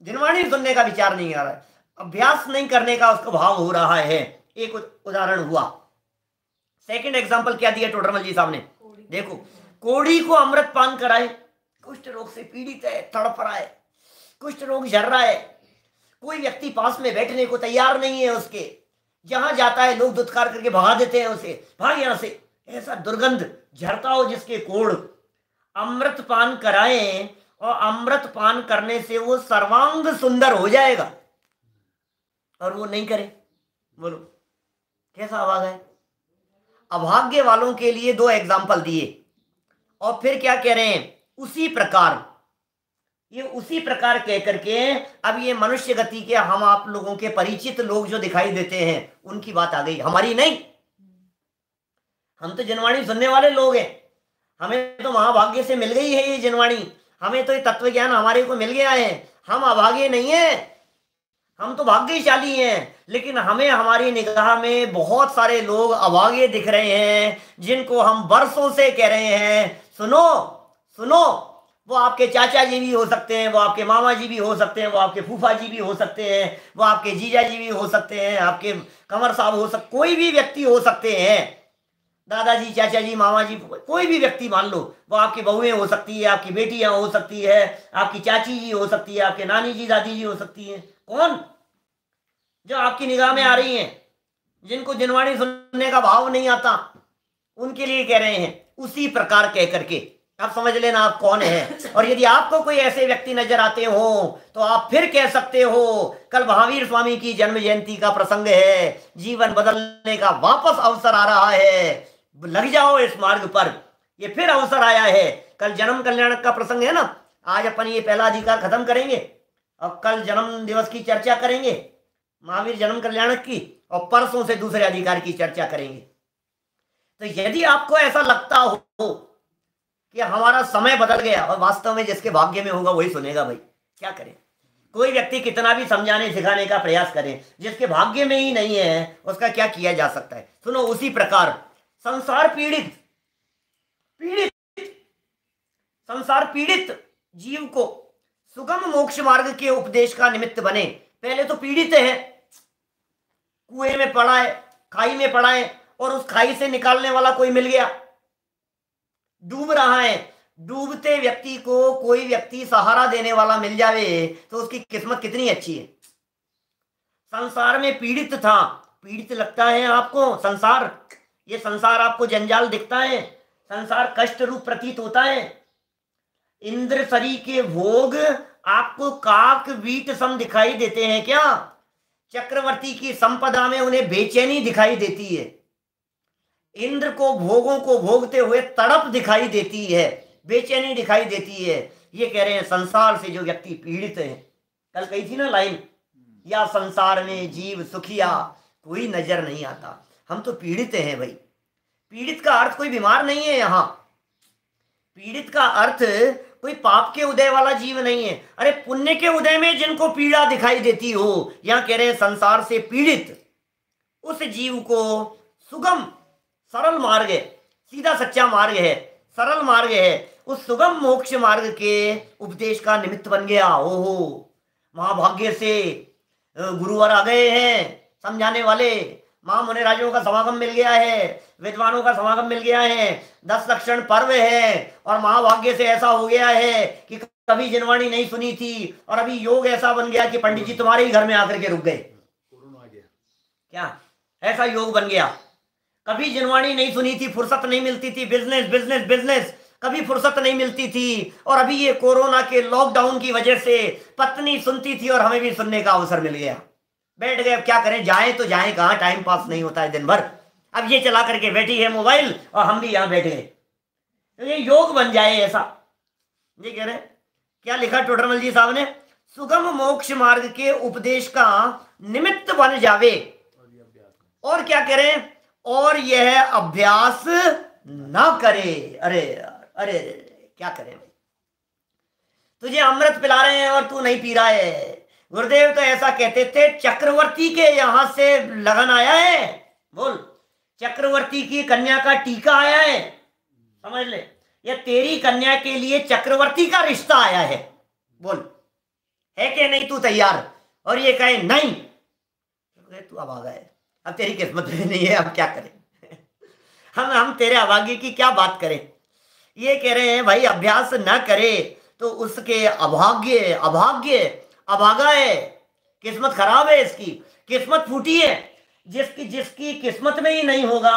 जिनवाणी सुनने का विचार नहीं आ रहा है, अभ्यास नहीं करने का उसको भाव हो रहा है। एक उदाहरण हुआ। सेकंड एग्जांपल क्या दिया टोडरमल जी साहब ने? देखो, कोढ़ी को अमृत पान कराए, कुष्ठ रोग से पीड़ित है, तड़प रहा है, कुष्ठ रोग झर रहा है, कोई व्यक्ति पास में बैठने को तैयार नहीं है उसके, जहां जाता है लोग दुत्कार करके भगा देते हैं उसे, भाग यहां से, ऐसा दुर्गंध झरता हो जिसके कोढ़। अमृत पान कराएं और अमृत पान करने से वो सर्वांग सुंदर हो जाएगा, और वो नहीं करे। बोलो कैसा आवाज है? अभाग्य वालों के लिए 2 एग्जाम्पल दिए और फिर क्या कह रहे हैं, उसी प्रकार, ये उसी प्रकार कह करके अब ये मनुष्य गति के हम आप लोगों के परिचित लोग जो दिखाई देते हैं उनकी बात आ गई, हमारी नहीं। हम तो जनवाणी सुनने वाले लोग हैं, हमें तो महाभाग्य से मिल गई है ये जनवाणी, हमें तो ये तत्व ज्ञान हमारे को मिल गया है। हम अभागे नहीं है, हम तो भाग्यशाली हैं, लेकिन हमें हमारी निगाह में बहुत सारे लोग अभागे दिख रहे हैं जिनको हम वर्षों से कह रहे हैं सुनो सुनो। वो आपके चाचा जी भी हो सकते हैं, वो आपके मामा जी भी हो सकते हैं, वो आपके फूफा जी भी हो सकते हैं, वो आपके जीजा जी भी हो सकते हैं, आपके कमर साहब हो सकते, कोई भी व्यक्ति हो सकते हैं, दादाजी चाचा जी मामा जी, कोई भी व्यक्ति मान लो, वो आपकी बहुएं हो सकती है, आपकी बेटियां हो सकती है, आपकी चाची जी हो सकती है, आपके नानी जी दादी जी हो सकती है। कौन जो आपकी निगाह में आ रही हैं, जिनको जिनवाणी सुनने का भाव नहीं आता, उनके लिए कह रहे हैं उसी प्रकार कह करके। आप समझ लेना आप कौन है। और यदि आपको कोई ऐसे व्यक्ति नजर आते हो तो आप फिर कह सकते हो कल महावीर स्वामी की जन्म जयंती का प्रसंग है, जीवन बदलने का वापस अवसर आ रहा है, लग जाओ इस मार्ग पर, ये फिर अवसर आया है। कल जन्म कल्याण का प्रसंग है ना, आज अपन ये पहला अधिकार खत्म करेंगे और कल जन्म दिवस की चर्चा करेंगे, महावीर जन्म कल्याण की, और परसों से दूसरे अधिकार की चर्चा करेंगे। तो यदि आपको ऐसा लगता हो कि हमारा समय बदल गया, और वास्तव में जिसके भाग्य में होगा वही सुनेगा भाई, क्या करें। कोई व्यक्ति कितना भी समझाने सिखाने का प्रयास करे, जिसके भाग्य में ही नहीं है उसका क्या किया जा सकता है। सुनो, उसी प्रकार संसार पीड़ित संसार पीड़ित जीव को सुगम मोक्ष मार्ग के उपदेश का निमित्त बने। पहले तो पीड़ित है, कुएं में पड़ा है, खाई में पड़ा है, और उस खाई से निकालने वाला कोई मिल गया, डूब रहा है। डूबते व्यक्ति को कोई व्यक्ति सहारा देने वाला मिल जावे तो उसकी किस्मत कितनी अच्छी है। संसार में पीड़ित था, पीड़ित लगता है आपको संसार, ये संसार आपको जंजाल दिखता है, संसार कष्ट रूप प्रतीत होता है। इंद्र सरी के भोग आपको काक वीट सम दिखाई देते हैं क्या? चक्रवर्ती की संपदा में उन्हें बेचैनी दिखाई देती है, इंद्र को भोगों को भोगते हुए तड़प दिखाई देती है, बेचैनी दिखाई देती है। ये कह रहे हैं संसार से जो व्यक्ति पीड़ित है, कल कही थी ना लाइन, या संसार में जीव सुखिया कोई नजर नहीं आता। हम तो पीड़ित हैं भाई। पीड़ित का अर्थ कोई बीमार नहीं है यहाँ, पीड़ित का अर्थ कोई पाप के उदय वाला जीव नहीं है। अरे पुण्य के उदय में जिनको पीड़ा दिखाई देती हो, यहाँ कह रहे हैं संसार से पीड़ित उस जीव को सुगम सरल मार्ग है, सीधा सच्चा मार्ग है, सरल मार्ग है, उस सुगम मोक्ष मार्ग के उपदेश का निमित्त बन गया। ओहो, महाभाग्य से गुरुवर आ गए हैं समझाने वाले, महामुनिराजों का समागम मिल गया है, विद्वानों का समागम मिल गया है, 10 लक्षण पर्व है, और महाभाग्य से ऐसा हो गया है कि कभी जिनवाणी नहीं सुनी थी और अभी योग ऐसा बन गया कि पंडित जी तुम्हारे ही घर में आकर के रुक गए। कोरोना आ गया क्या, ऐसा योग बन गया। कभी जिनवाणी नहीं सुनी थी, फुर्सत नहीं मिलती थी, बिजनेस बिजनेस बिजनेस, कभी फुर्सत नहीं मिलती थी, और अभी ये कोरोना के लॉकडाउन की वजह से पत्नी सुनती थी और हमें भी सुनने का अवसर मिल गया। बैठ गए, अब क्या करें, जाएं तो जाएं कहाँ, टाइम पास नहीं होता है दिन भर। अब ये चला करके बैठी है मोबाइल और हम भी यहाँ बैठ गए, तो ये योग बन जाए ऐसा। ये कह रहे क्या लिखा टोडरमल जी साहब ने, सुगम मोक्ष मार्ग के उपदेश का निमित्त बन जावे, और क्या करें, और यह अभ्यास ना करे। अरे अरे क्या करें, तुझे अमृत पिला रहे हैं और तू नहीं पी रहा है। गुरुदेव तो ऐसा कहते थे, चक्रवर्ती के यहां से लगन आया है, बोल, चक्रवर्ती की कन्या का टीका आया है, समझ ले, या तेरी कन्या के लिए चक्रवर्ती का रिश्ता आया है, बोल है कि नहीं तू तैयार? और ये कहे नहीं, तू अभागा है, अब तेरी किस्मत में नहीं है, अब क्या करें। हम तेरे अभाग्य की क्या बात करें। ये कह रहे हैं भाई अभ्यास ना करे तो उसके अभाग्य अभाग्य अभागा है, किस्मत खराब है, इसकी किस्मत फूटी है। जिसकी किस्मत में ही नहीं होगा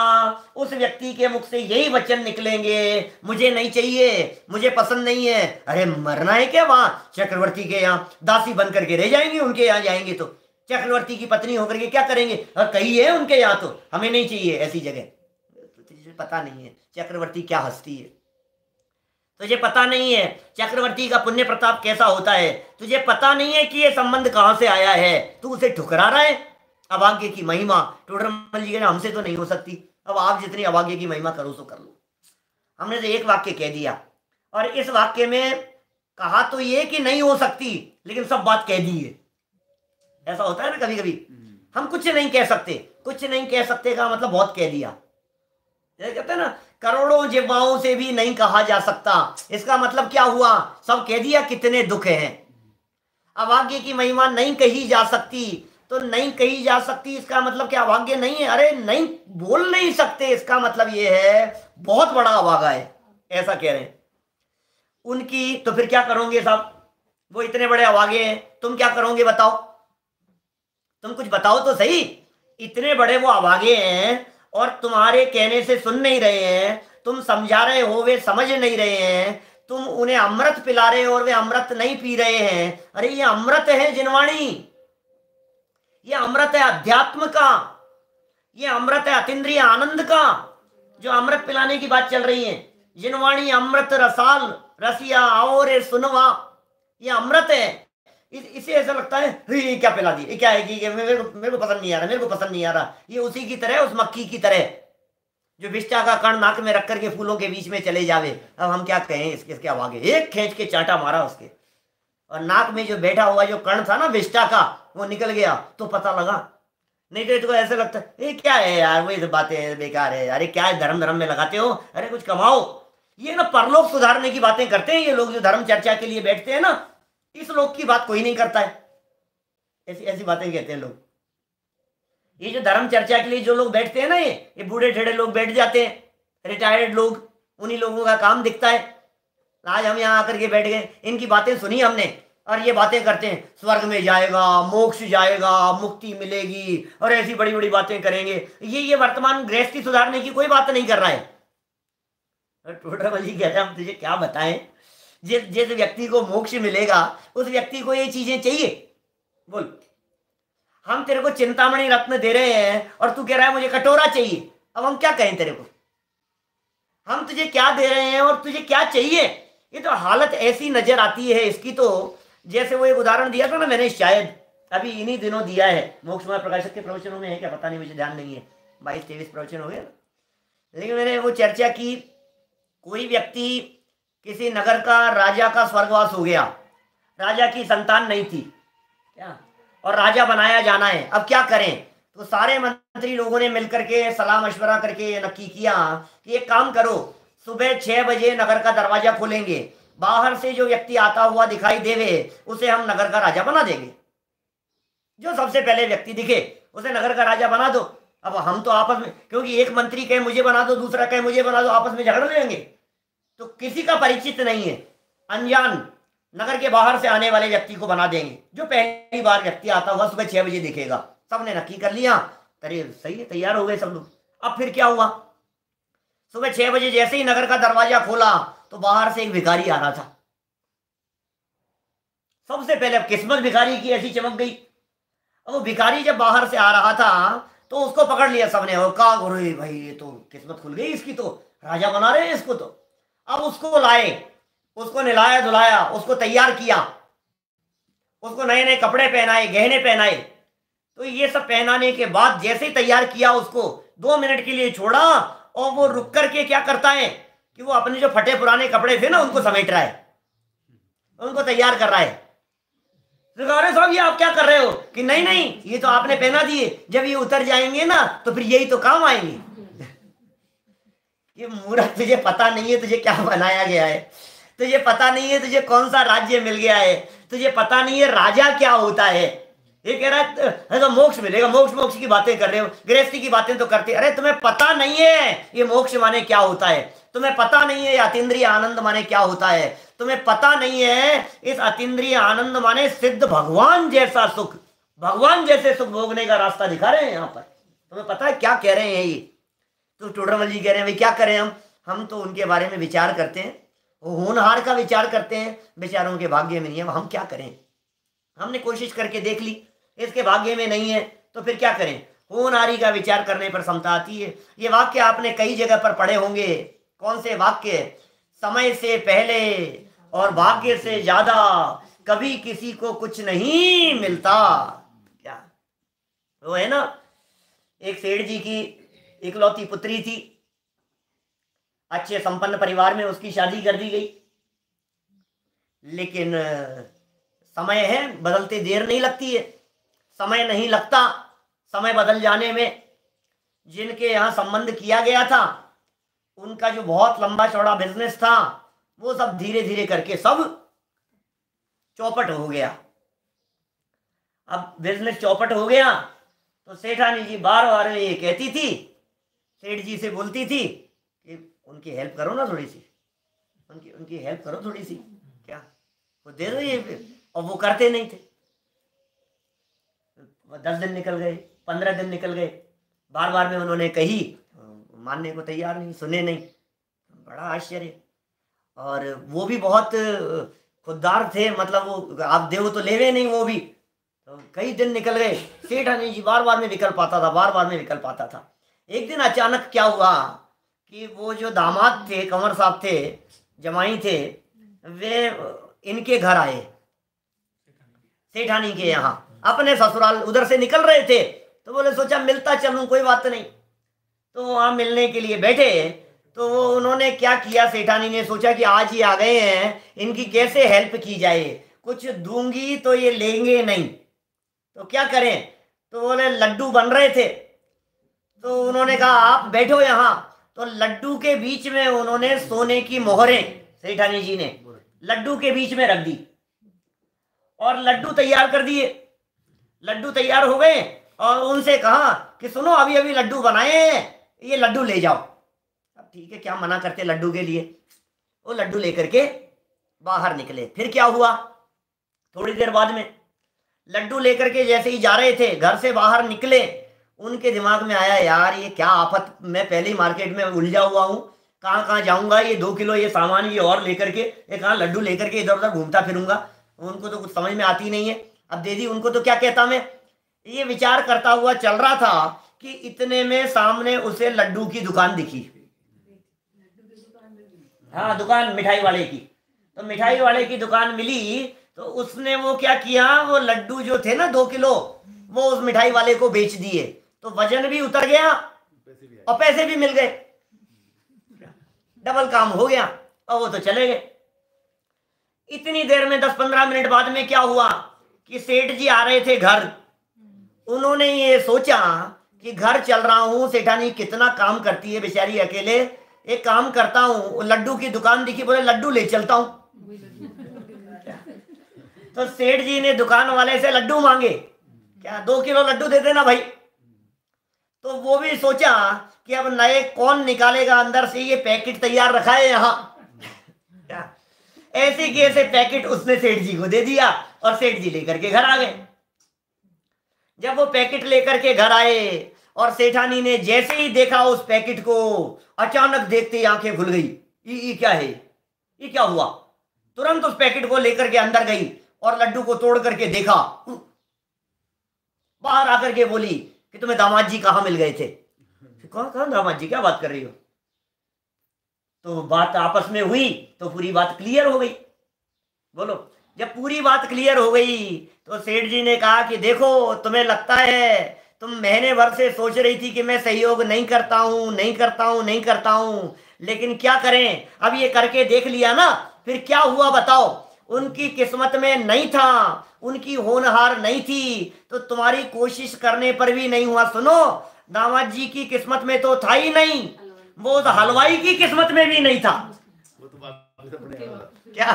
उस व्यक्ति के मुख से यही वचन निकलेंगे, मुझे नहीं चाहिए, मुझे पसंद नहीं है। अरे मरना है क्या, वहां चक्रवर्ती के यहाँ दासी बन करके रह जाएंगे, उनके यहाँ जाएंगे तो चक्रवर्ती की पत्नी होकर के क्या करेंगे, कही है उनके यहाँ तो हमें नहीं चाहिए ऐसी जगह। पता नहीं है चक्रवर्ती क्या हस्ती है, तुझे पता नहीं है चक्रवर्ती का पुण्य प्रताप कैसा होता है, तुझे पता नहीं है कि ये संबंध कहां से आया है, तू उसे ठुकरा रहा है। अभाग्य की महिमा टोडरमल जी कह रहे हमसे तो नहीं हो सकती, अब आप जितनी अभाग्य की महिमा करो सो कर लो। हमने तो एक वाक्य कह दिया, और इस वाक्य में कहा तो ये कि नहीं हो सकती, लेकिन सब बात कह दी है। ऐसा होता है ना कभी कभी, हम कुछ नहीं कह सकते, कुछ नहीं कह सकते का मतलब बहुत कह दिया। जैसे कहते हैं ना करोड़ों जिह्वाओं से भी नहीं कहा जा सकता, इसका मतलब क्या हुआ, सब कह दिया कितने दुख हैं। अभाग्य की महिमा नहीं कही जा सकती, तो नहीं कही जा सकती इसका मतलब क्या अभाग्य नहीं है, अरे नहीं बोल नहीं सकते इसका मतलब ये है बहुत बड़ा अभागा है, ऐसा कह रहे हैं उनकी। तो फिर क्या करोगे साहब, वो इतने बड़े अभागे हैं, तुम क्या करोगे बताओ, तुम कुछ बताओ तो सही। इतने बड़े वो अभागे हैं और तुम्हारे कहने से सुन नहीं रहे हैं, तुम समझा रहे हो वे समझ नहीं रहे हैं, तुम उन्हें अमृत पिला रहे हो और वे अमृत नहीं पी रहे हैं। अरे ये अमृत है जिनवाणी, ये अमृत है अध्यात्म का, ये अमृत है अतीन्द्रिय आनंद का, जो अमृत पिलाने की बात चल रही है। जिनवाणी अमृत रसाल रसिया आओ रे सुनवा, ये अमृत है। इसे ऐसा लगता है ये क्या पिला दी, ये क्या है कि मेरे को पसंद नहीं आ रहा, मेरे को पसंद नहीं आ रहा। ये उसी की तरह, उस मक्खी की तरह जो विष्टा का कण नाक में रख करके फूलों के बीच में चले जावे। अब हम क्या कहें इसके आगे, एक खींच के चांटा मारा उसके, और नाक में जो बैठा हुआ जो कण था ना विष्टा का, वो निकल गया तो पता लगा। नहीं तो इसको ऐसा लगता है ये क्या है यार, वही तो बातें बेकार है, अरे क्या है धर्म धर्म में लगाते हो, अरे कुछ कमाओ। ये ना परलोक सुधारने की बातें करते हैं ये लोग, जो धर्म चर्चा के लिए बैठते हैं ना, इस लोक की बात कोई नहीं करता है। ऐसी ऐसी बातें कहते हैं लोग। ये जो धर्म चर्चा के लिए जो लोग बैठते हैं ना, ये बूढ़े ठेड़े लोग बैठ जाते हैं, रिटायर्ड लोग, उन्हीं लोगों का काम दिखता है। आज हम यहाँ आकर के बैठ गए, इनकी बातें सुनी हमने, और ये बातें करते हैं स्वर्ग में जाएगा, मोक्ष जाएगा, मुक्ति मिलेगी, और ऐसी बड़ी बड़ी बातें करेंगे। ये वर्तमान गृहस्थी सुधारने की कोई बात नहीं कर रहा है। टोडरमल जी कहते हैं हम तुझे क्या बताएं, जिस व्यक्ति को मोक्ष मिलेगा उस व्यक्ति को ये चीजें चाहिए। बोल, हम तेरे को चिंतामणि रत्न दे रहे हैं और तू कह रहा है मुझे कटोरा चाहिए। अब हम क्या कहें तेरे को, हम तुझे क्या दे रहे हैं और तुझे क्या चाहिए। ये तो हालत ऐसी नजर आती है इसकी। तो जैसे वो एक उदाहरण दिया था ना मैंने, शायद अभी इन्हीं दिनों दिया है, मोक्षमय प्रकाशक के प्रवचनों में है क्या पता नहीं, मुझे ध्यान नहीं है, 22-23 प्रवचन हो गए। लेकिन मैंने वो चर्चा की, कोई व्यक्ति किसी नगर का राजा का स्वर्गवास हो गया, राजा की संतान नहीं थी क्या, और राजा बनाया जाना है, अब क्या करें। तो सारे मंत्री लोगों ने मिलकर के सलाह मशवरा करके नक्की किया कि एक काम करो, सुबह 6 बजे नगर का दरवाजा खोलेंगे, बाहर से जो व्यक्ति आता हुआ दिखाई देवे उसे हम नगर का राजा बना देंगे। जो सबसे पहले व्यक्ति दिखे उसे नगर का राजा बना दो। अब हम तो आपस में, क्योंकि एक मंत्री कहे मुझे बना दो, दूसरा कहे मुझे बना दो, आपस में झगड़ लेंगे। तो किसी का परिचित नहीं है, अनजान नगर के बाहर से आने वाले व्यक्ति को बना देंगे, जो पहली बार व्यक्ति आता हुआ सुबह 6 बजे दिखेगा। सबने नक्की कर लिया, अरे सही है, तैयार हो गए सब लोग। अब फिर क्या हुआ, सुबह 6 बजे जैसे ही नगर का दरवाजा खोला तो बाहर से एक भिखारी आ रहा था। सबसे पहले किस्मत भिखारी की ऐसी चमक गई। अब वो भिखारी जब बाहर से आ रहा था तो उसको पकड़ लिया सबने, और कहा अरे भाई ये तो किस्मत खुल गई इसकी, तो राजा बना रहे हैं इसको। तो अब उसको लाए, उसको नहलाया धुलाया, उसको तैयार किया, उसको नए नए कपड़े पहनाए, गहने पहनाए। तो ये सब पहनाने के बाद जैसे ही तैयार किया, उसको 2 मिनट के लिए छोड़ा, और वो रुक करके क्या करता है कि वो अपने जो फटे पुराने कपड़े थे ना उनको समेट रहा है, उनको तैयार कर रहा है। अरे साहब ये आप क्या कर रहे हो, कि नहीं नहीं ये तो आपने पहना दिए, जब ये उतर जाएंगे ना तो फिर यही तो काम आएंगे। ये मूर्ख, तुझे पता नहीं है तुझे क्या बनाया गया है, तुझे पता नहीं है तुझे कौन सा राज्य मिल गया है, तुझे पता नहीं है राजा क्या होता है। ये कह रहा है तो मोक्ष मिलेगा, मोक्ष की बातें कर रहे हो, गृहस्थी की बातें तो करते। अरे तुम्हें पता नहीं है ये मोक्ष माने क्या होता है, तुम्हें पता नहीं है अतीन्द्रिय आनंद माने क्या होता है, तुम्हें पता नहीं है इस अतीन्द्रिय आनंद माने सिद्ध भगवान जैसा सुख, भगवान जैसे सुख भोगने का रास्ता दिखा रहे हैं यहाँ पर। तुम्हें पता है क्या कह रहे हैं ये। तो टोडरमल जी कह रहे हैं भाई क्या करें हम तो उनके बारे में विचार करते हैं, होनहार का विचार करते हैं, बेचारों के भाग्य में नहीं है, हम क्या करें। हमने कोशिश करके देख ली, इसके भाग्य में नहीं है तो फिर क्या करें। होनहारी का विचार करने पर समता आती है। ये वाक्य आपने कई जगह पर पढ़े होंगे। कौन से वाक्य? समय से पहले और भाग्य से ज्यादा कभी किसी को कुछ नहीं मिलता। क्या वो है ना, एक सेठ जी की इकलौती पुत्री थी, अच्छे संपन्न परिवार में उसकी शादी कर दी गई, लेकिन समय है, बदलते देर नहीं लगती है, समय नहीं लगता समय बदल जाने में। जिनके यहाँ संबंध किया गया था उनका जो बहुत लंबा चौड़ा बिजनेस था वो सब धीरे धीरे करके सब चौपट हो गया। अब बिजनेस चौपट हो गया तो सेठानी जी बार बार ये कहती थी, सेठ जी से बोलती थी कि उनकी हेल्प करो ना थोड़ी सी, उनकी हेल्प करो थोड़ी सी, क्या वो दे दो ये, और वो करते नहीं थे। 10 दिन निकल गए, 15 दिन निकल गए, बार बार में उन्होंने कही, मानने को तैयार नहीं, सुने नहीं। बड़ा आश्चर्य। और वो भी बहुत खुददार थे, मतलब वो आप देव तो लेवे नहीं, वो भी तो कई दिन निकल गए। सेठानी जी बार बार में विकल्प आता था, बार बार में विकल्प आता था। एक दिन अचानक क्या हुआ कि वो जो दामाद थे, कंवर साहब थे, जमाई थे, वे इनके घर आए, सेठानी के यहाँ, अपने ससुराल उधर से निकल रहे थे, तो बोले सोचा मिलता चलूं, कोई बात नहीं। तो वहां मिलने के लिए बैठे, तो वो उन्होंने क्या किया, सेठानी ने सोचा कि आज ही आ गए हैं, इनकी कैसे हेल्प की जाए, कुछ दूंगी तो ये लेंगे नहीं, तो क्या करें। तो बोले लड्डू बन रहे थे, तो उन्होंने कहा आप बैठो यहाँ। तो लड्डू के बीच में उन्होंने सोने की मोहरें, सेठानी जी ने लड्डू के बीच में रख दी और लड्डू तैयार कर दिए। लड्डू तैयार हो गए और उनसे कहा कि सुनो अभी अभी लड्डू बनाए हैं, ये लड्डू ले जाओ। अब ठीक है, क्या मना करते लड्डू के लिए। वो लड्डू लेकर के बाहर निकले। फिर क्या हुआ, थोड़ी देर बाद में लड्डू लेकर के जैसे ही जा रहे थे, घर से बाहर निकले, उनके दिमाग में आया यार ये क्या आफत, मैं पहले ही मार्केट में उलझा हुआ हूँ, कहाँ कहाँ जाऊँगा, ये 2 किलो ये सामान ये और लेकर के, ये कहाँ लड्डू लेकर के इधर उधर घूमता फिरूंगा। उनको तो कुछ समझ में आती नहीं है। अब दीदी उनको तो क्या कहता मैं, ये विचार करता हुआ चल रहा था कि इतने में सामने उसे लड्डू की दुकान दिखी। हाँ, दुकान मिठाई वाले की। तो मिठाई वाले की दुकान मिली, तो उसने वो क्या किया, वो लड्डू जो थे ना 2 किलो, वो उस मिठाई वाले को बेच दिए। तो वजन भी उतर गया और पैसे भी मिल गए, डबल काम हो गया। और वो तो चले गए। इतनी देर में 10-15 मिनट बाद में क्या हुआ कि सेठ जी आ रहे थे घर। उन्होंने ये सोचा कि घर चल रहा हूं, सेठानी कितना काम करती है बेचारी अकेले, एक काम करता हूं, लड्डू की दुकान दिखी, बोले लड्डू ले चलता हूं। तो सेठ जी ने दुकान वाले से लड्डू मांगे, क्या 2 किलो लड्डू दे देना भाई। तो वो भी सोचा कि अब नए कौन निकालेगा अंदर से, ये पैकेट तैयार रखा है यहाँ। ऐसे के ऐसे पैकेट उसने सेठ जी को दे दिया और सेठ जी लेकर के घर आ गए। जब वो पैकेट लेकर के घर आए और सेठानी ने जैसे ही देखा उस पैकेट को, अचानक देखते ही आंखें खुल गई। ये क्या है, ये क्या हुआ। तुरंत उस पैकेट को लेकर के अंदर गई और लड्डू को तोड़ करके देखा। बाहर आकर के बोली कि तुम्हें दामाद जी कहाँ मिल गए थे। कौन दामाद जी, क्या बात कर रही हो। तो बात आपस में हुई तो पूरी बात क्लियर हो गई। बोलो, जब पूरी बात क्लियर हो गई तो सेठ जी ने कहा कि देखो तुम्हें लगता है, तुम महीने भर से सोच रही थी कि मैं सहयोग नहीं करता हूं, लेकिन क्या करें, अब ये करके देख लिया ना, फिर क्या हुआ बताओ। उनकी किस्मत में नहीं था, उनकी होनहार नहीं थी, तो तुम्हारी कोशिश करने पर भी नहीं हुआ। सुनो, दामाद जी की किस्मत में तो था ही नहीं, वो तो हलवाई की किस्मत में भी नहीं था। क्या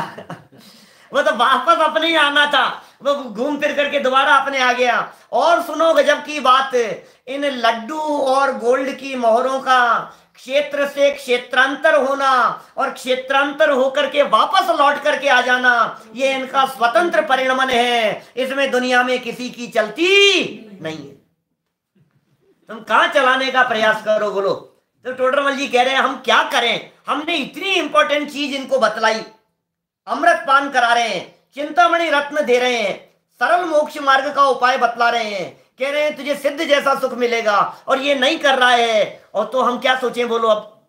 वो तो वापस अपने ही आना था, वो घूम फिर करके दोबारा अपने आ गया। और सुनो गजब की बात, इन लड्डू और गोल्ड की मोहरों का क्षेत्र से क्षेत्रांतर होना और क्षेत्रांतर होकर के वापस लौट करके आ जाना, ये इनका स्वतंत्र परिणमन है, इसमें दुनिया में किसी की चलती नहीं है। तुम कहां चलाने का प्रयास करो बोलो। तो टोडरमल जी कह रहे हैं हम क्या करें, हमने इतनी इंपॉर्टेंट चीज इनको बतलाई, अमृत पान करा रहे हैं, चिंतामणि रत्न दे रहे हैं, सरल मोक्ष मार्ग का उपाय बतला रहे हैं, कह रहे हैं तुझे सिद्ध जैसा सुख मिलेगा और ये नहीं कर रहा है, और तो हम क्या सोचें बोलो अब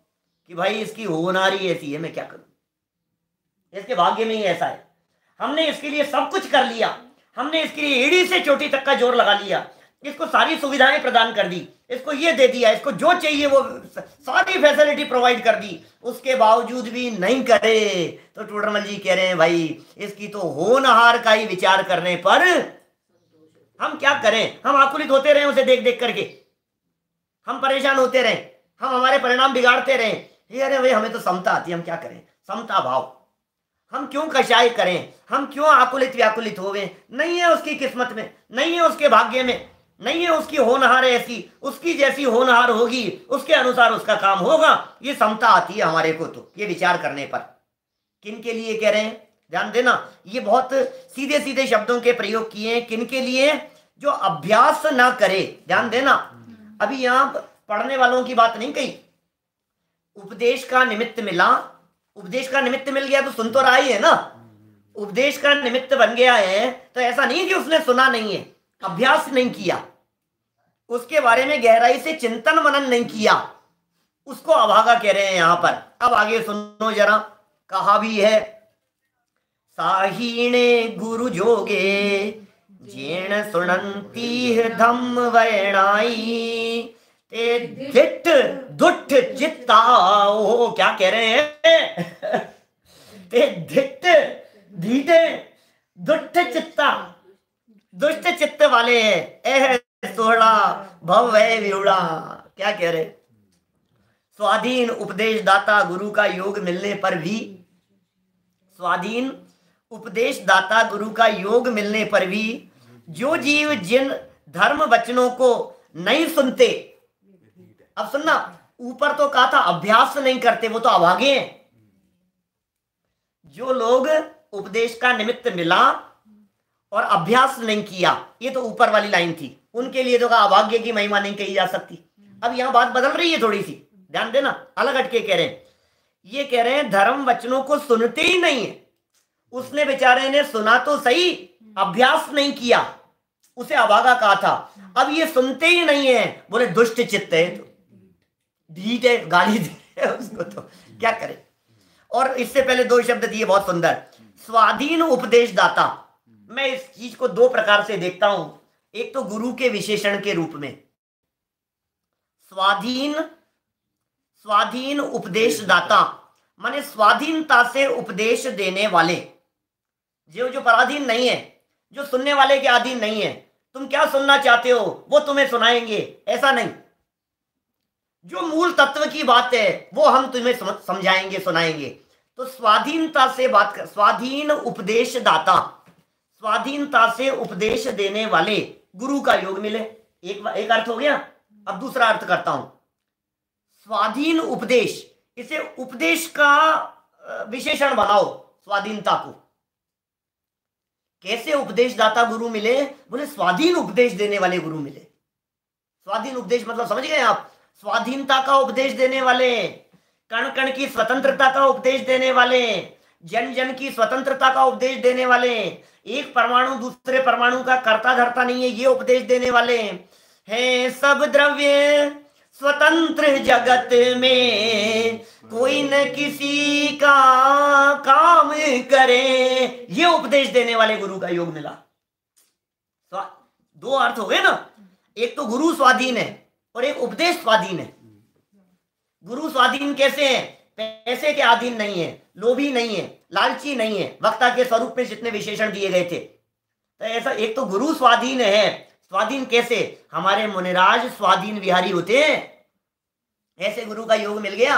कि भाई इसकी होनारी ऐसी है, मैं क्या करूं, इसके भाग्य में ही ऐसा है, हमने इसके लिए सब कुछ कर लिया, हमने इसके लिए एड़ी से चोटी तक का जोर लगा लिया, इसको सारी सुविधाएं प्रदान कर दी, इसको ये दे दिया, इसको जो चाहिए वो सारी फैसिलिटी प्रोवाइड कर दी, उसके बावजूद भी नहीं करे, तो टोडरमल जी कह रहे हैं भाई इसकी तो होनहार का ही विचार करने पर हम क्या करें, हम आकुलित होते रहे उसे देख देख करके, हम परेशान होते रहे, हम हमारे परिणाम बिगाड़ते रहे, अरे भाई हमें तो समता आती है, हम क्या करें, समता भाव, हम क्यों कषाय करें, हम क्यों आकुलित व्याकुलित होवे, नहीं है उसकी किस्मत में, नहीं है उसके भाग्य में, नहीं है उसकी होनहार ऐसी, उसकी जैसी होनहार होगी उसके अनुसार उसका काम होगा, ये समता आती है हमारे को तो ये विचार करने पर। किन के लिए कह रहे हैं, ध्यान देना, ये बहुत सीधे सीधे शब्दों के प्रयोग किए हैं, किन के लिए, जो अभ्यास ना करे, ध्यान देना, अभी यहां पढ़ने वालों की बात नहीं कही, उपदेश का निमित्त मिला, उपदेश का निमित्त मिल गया तो सुन तो रहा ही है ना, उपदेश का निमित्त बन गया है तो ऐसा नहीं कि उसने सुना नहीं है, अभ्यास नहीं किया, उसके बारे में गहराई से चिंतन मनन नहीं किया, उसको अभागा कह रहे हैं यहां पर। अब आगे सुनो जरा, कहा भी है, साहीणे गुरु जोगे जेण सुनंती धम्म वर्णाई ते धिट दुष्ट चित्ता, ओ क्या कह रहे हैं ते धिट धीटे दुष्ट चित्ता, दुष्ट चित्त वाले हैं, एह सोहड़ा भव है विउड़ा, क्या कह रहे, स्वाधीन उपदेश दाता गुरु का योग मिलने पर भी, स्वाधीन उपदेश दाता गुरु का योग मिलने पर भी जो जीव जिन धर्म वचनों को नहीं सुनते, अब सुनना, ऊपर तो कहा था अभ्यास नहीं करते वो तो अभागे हैं, जो लोग उपदेश का निमित्त मिला और अभ्यास नहीं किया, ये तो ऊपर वाली लाइन थी, उनके लिए तो कहा अभाग्य की महिमा नहीं कही जा सकती। अब यहां बात बदल रही है थोड़ी सी, ध्यान देना, अलग हटके कह रहे हैं, ये कह रहे हैं धर्म वचनों को सुनते ही नहीं है, उसने बेचारे ने सुना तो सही, अभ्यास नहीं किया, उसे अभागा कहा था, अब ये सुनते ही नहीं है, बोले दुष्ट चित्त है, तो ढीठ है, गाली दे उसको, तो क्या करे। और इससे पहले दो शब्द दिए बहुत सुंदर, स्वाधीन उपदेश दाता, मैं इस चीज को दो प्रकार से देखता हूं, एक तो गुरु के विशेषण के रूप में, स्वाधीन उपदेश दाता माने स्वाधीनता से उपदेश देने वाले, जो पराधीन नहीं है, जो सुनने वाले के अधीन नहीं है, तुम क्या सुनना चाहते हो वो तुम्हें सुनाएंगे, ऐसा नहीं, जो मूल तत्व की बात है वो हम तुम्हें समझाएंगे सुनाएंगे, तो स्वाधीनता से बात कर, स्वाधीन उपदेश दाता, स्वाधीनता से उपदेश देने वाले गुरु का योग मिले, एक अर्थ हो गया। अब दूसरा अर्थ करता हूं, स्वाधीन उपदेश, इसे उपदेश का विशेषण बनाओ, स्वाधीनता को, कैसे उपदेश दाता गुरु मिले, बोले स्वाधीन उपदेश देने वाले गुरु मिले। स्वाधीन उपदेश मतलब समझ गए आप, स्वाधीनता का उपदेश देने वाले, कण कण की स्वतंत्रता का उपदेश देने वाले, जन जन की स्वतंत्रता का उपदेश देने वाले, एक परमाणु दूसरे परमाणु का कर्ता धर्ता नहीं है ये उपदेश देने वाले हैं, सब द्रव्य स्वतंत्र जगत में कोई न किसी का काम करे, ये उपदेश देने वाले गुरु का योग मिला। दो अर्थ हो गए ना, एक तो गुरु स्वाधीन है और एक उपदेश स्वाधीन है। गुरु स्वाधीन कैसे है, पैसे के अधीन नहीं है, लोभी नहीं है, लालची नहीं है, वक्ता के स्वरूप में जितने विशेषण दिए गए थे, तो ऐसा एक तो गुरु स्वाधीन है। स्वाधीन कैसे, हमारे मुनिराज स्वाधीन विहारी होते हैं, ऐसे गुरु का योग मिल गया।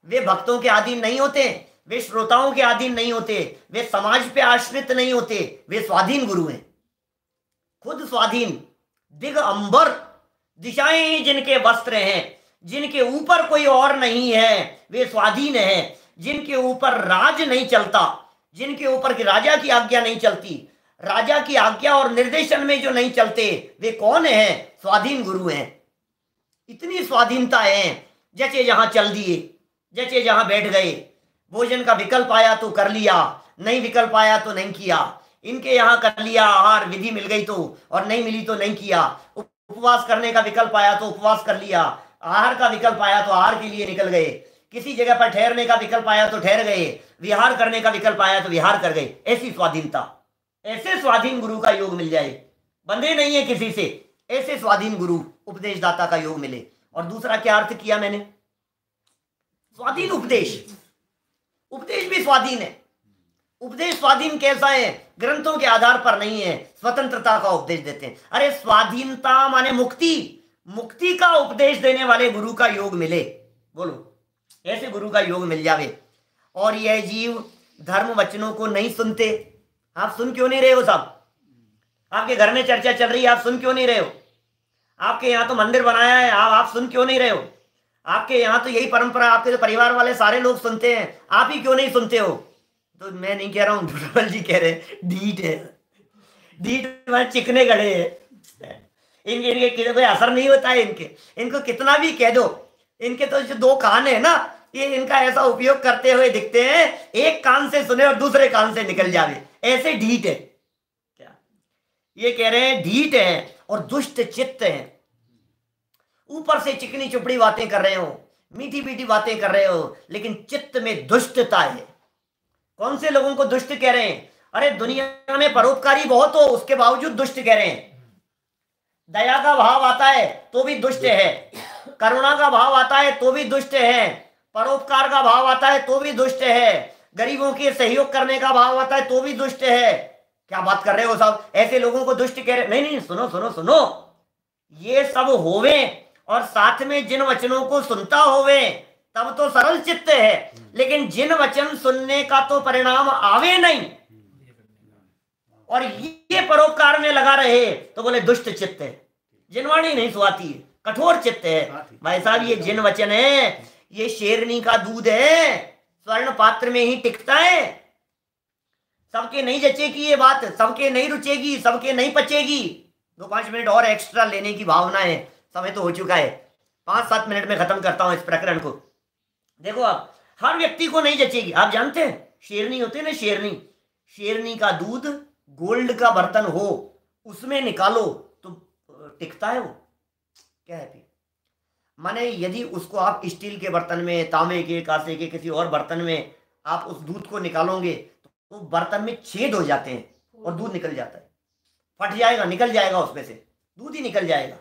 वे भक्तों के अधीन नहीं होते, वे श्रोताओं के अधीन नहीं होते, वे समाज पे आश्रित नहीं होते, वे स्वाधीन गुरु हैं, खुद स्वाधीन, दिग अंबर, दिशाएं जिनके वस्त्र हैं, जिनके ऊपर कोई और नहीं है, वे स्वाधीन हैं। जिनके ऊपर राज नहीं चलता, जिनके ऊपर राजा की आज्ञा नहीं चलती, राजा की आज्ञा और निर्देशन में जो नहीं चलते, वे कौन हैं, स्वाधीन गुरु हैं। इतनी स्वाधीनता है, जैसे जहां चल दिए, जैसे जहां बैठ गए, भोजन का विकल्प आया तो कर लिया, नहीं विकल्प आया तो नहीं किया, इनके यहाँ कर लिया आहार, विधि मिल गई तो, और नहीं मिली तो नहीं किया। उपवास करने का विकल्प आया तो उपवास कर लिया, आहार का विकल्प आया तो आहार के लिए निकल गए, किसी जगह पर ठहरने का विकल्प आया तो ठहर गए, विहार करने का विकल्प आया तो विहार कर गए। ऐसी स्वाधीनता, ऐसे स्वाधीन गुरु का योग मिल जाए, बंधे नहीं है किसी से, ऐसे स्वाधीन गुरु उपदेशदाता का योग मिले। और दूसरा क्या अर्थ किया मैंने? स्वाधीन उपदेश, उपदेश भी स्वाधीन है। उपदेश स्वाधीन कैसा है? ग्रंथों के आधार पर नहीं है, स्वतंत्रता का उपदेश देते हैं। अरे स्वाधीनता माने मुक्ति, मुक्ति का उपदेश देने वाले गुरु का योग मिले, बोलो ऐसे गुरु का योग मिल जावे। और यह जीव धर्म वचनों को नहीं सुनते। आप सुन क्यों नहीं रहे हो साहब? आपके घर में चर्चा चल रही है, आप सुन क्यों नहीं रहे हो? आपके यहाँ तो मंदिर बनाया है, आप सुन क्यों नहीं रहे हो? आपके यहाँ तो यही परंपरा, आपके तो परिवार वाले सारे लोग सुनते हैं, आप ही क्यों नहीं सुनते हो? तो मैं नहीं कह रहा हूँ, धुरबल जी कह रहे हैं, ढीठ है, ढीठ में चिकने गड़े हैं, इनके कोई असर नहीं होता है। इनको कितना भी कह दो, इनके तो जो दो कान है ना, ये इनका ऐसा उपयोग करते हुए दिखते हैं, एक कान से सुने और दूसरे कान से निकल जावे, ऐसे ढीठ है। क्या ये कह रहे हैं? ढीठ है और दुष्ट चित्त है। ऊपर से चिकनी चुपड़ी बातें कर रहे हो, मीठी मीठी बातें कर रहे हो, लेकिन चित्त में दुष्टता है। कौन से लोगों को दुष्ट कह रहे हैं? अरे दुनिया में परोपकारी बहुत हो, उसके बावजूद दुष्ट कह रहे हैं। दया का भाव आता है तो भी दुष्ट है, करुणा का भाव आता है तो भी दुष्ट है, परोपकार का भाव आता है तो भी दुष्ट है, गरीबों के सहयोग करने का भाव आता है तो भी दुष्ट है। क्या बात कर रहे हो साहब? ऐसे लोगों को दुष्ट कह रहे? नहीं नहीं, सुनो सुनो सुनो, ये सब होवे और साथ में जिन वचनों को सुनता होवे तब तो सरल चित्त है, लेकिन जिन वचन सुनने का तो परिणाम आवे नहीं और ये परोपकार में लगा रहे तो बोले दुष्ट चित्त है, जिनवाणी नहीं सुहाती है, कठोर चित्त है। भाई साहब ये जिन वचन है, ये शेरनी का दूध है, स्वर्ण पात्र में ही टिकता है। सबके नहीं जचेगी ये बात, सबके नहीं रुचेगी, सबके नहीं पचेगी। 2-5 मिनट और एक्स्ट्रा लेने की भावना है, समय तो हो चुका है, 5-7 मिनट में खत्म करता हूं इस प्रकरण को। देखो आप, हर व्यक्ति को नहीं जचेगी। आप जानते हैं शेरनी होती है ना, शेरनी का दूध गोल्ड का बर्तन हो, उसमें निकालो तो टिकता है वो? क्या है? माने यदि उसको आप स्टील के बर्तन में, तांबे के, कांसे के, किसी और बर्तन में आप उस दूध को निकालोगे तो बर्तन में छेद हो जाते हैं और दूध निकल जाता है, फट जाएगा, निकल जाएगा, उसमें से दूध ही निकल जाएगा।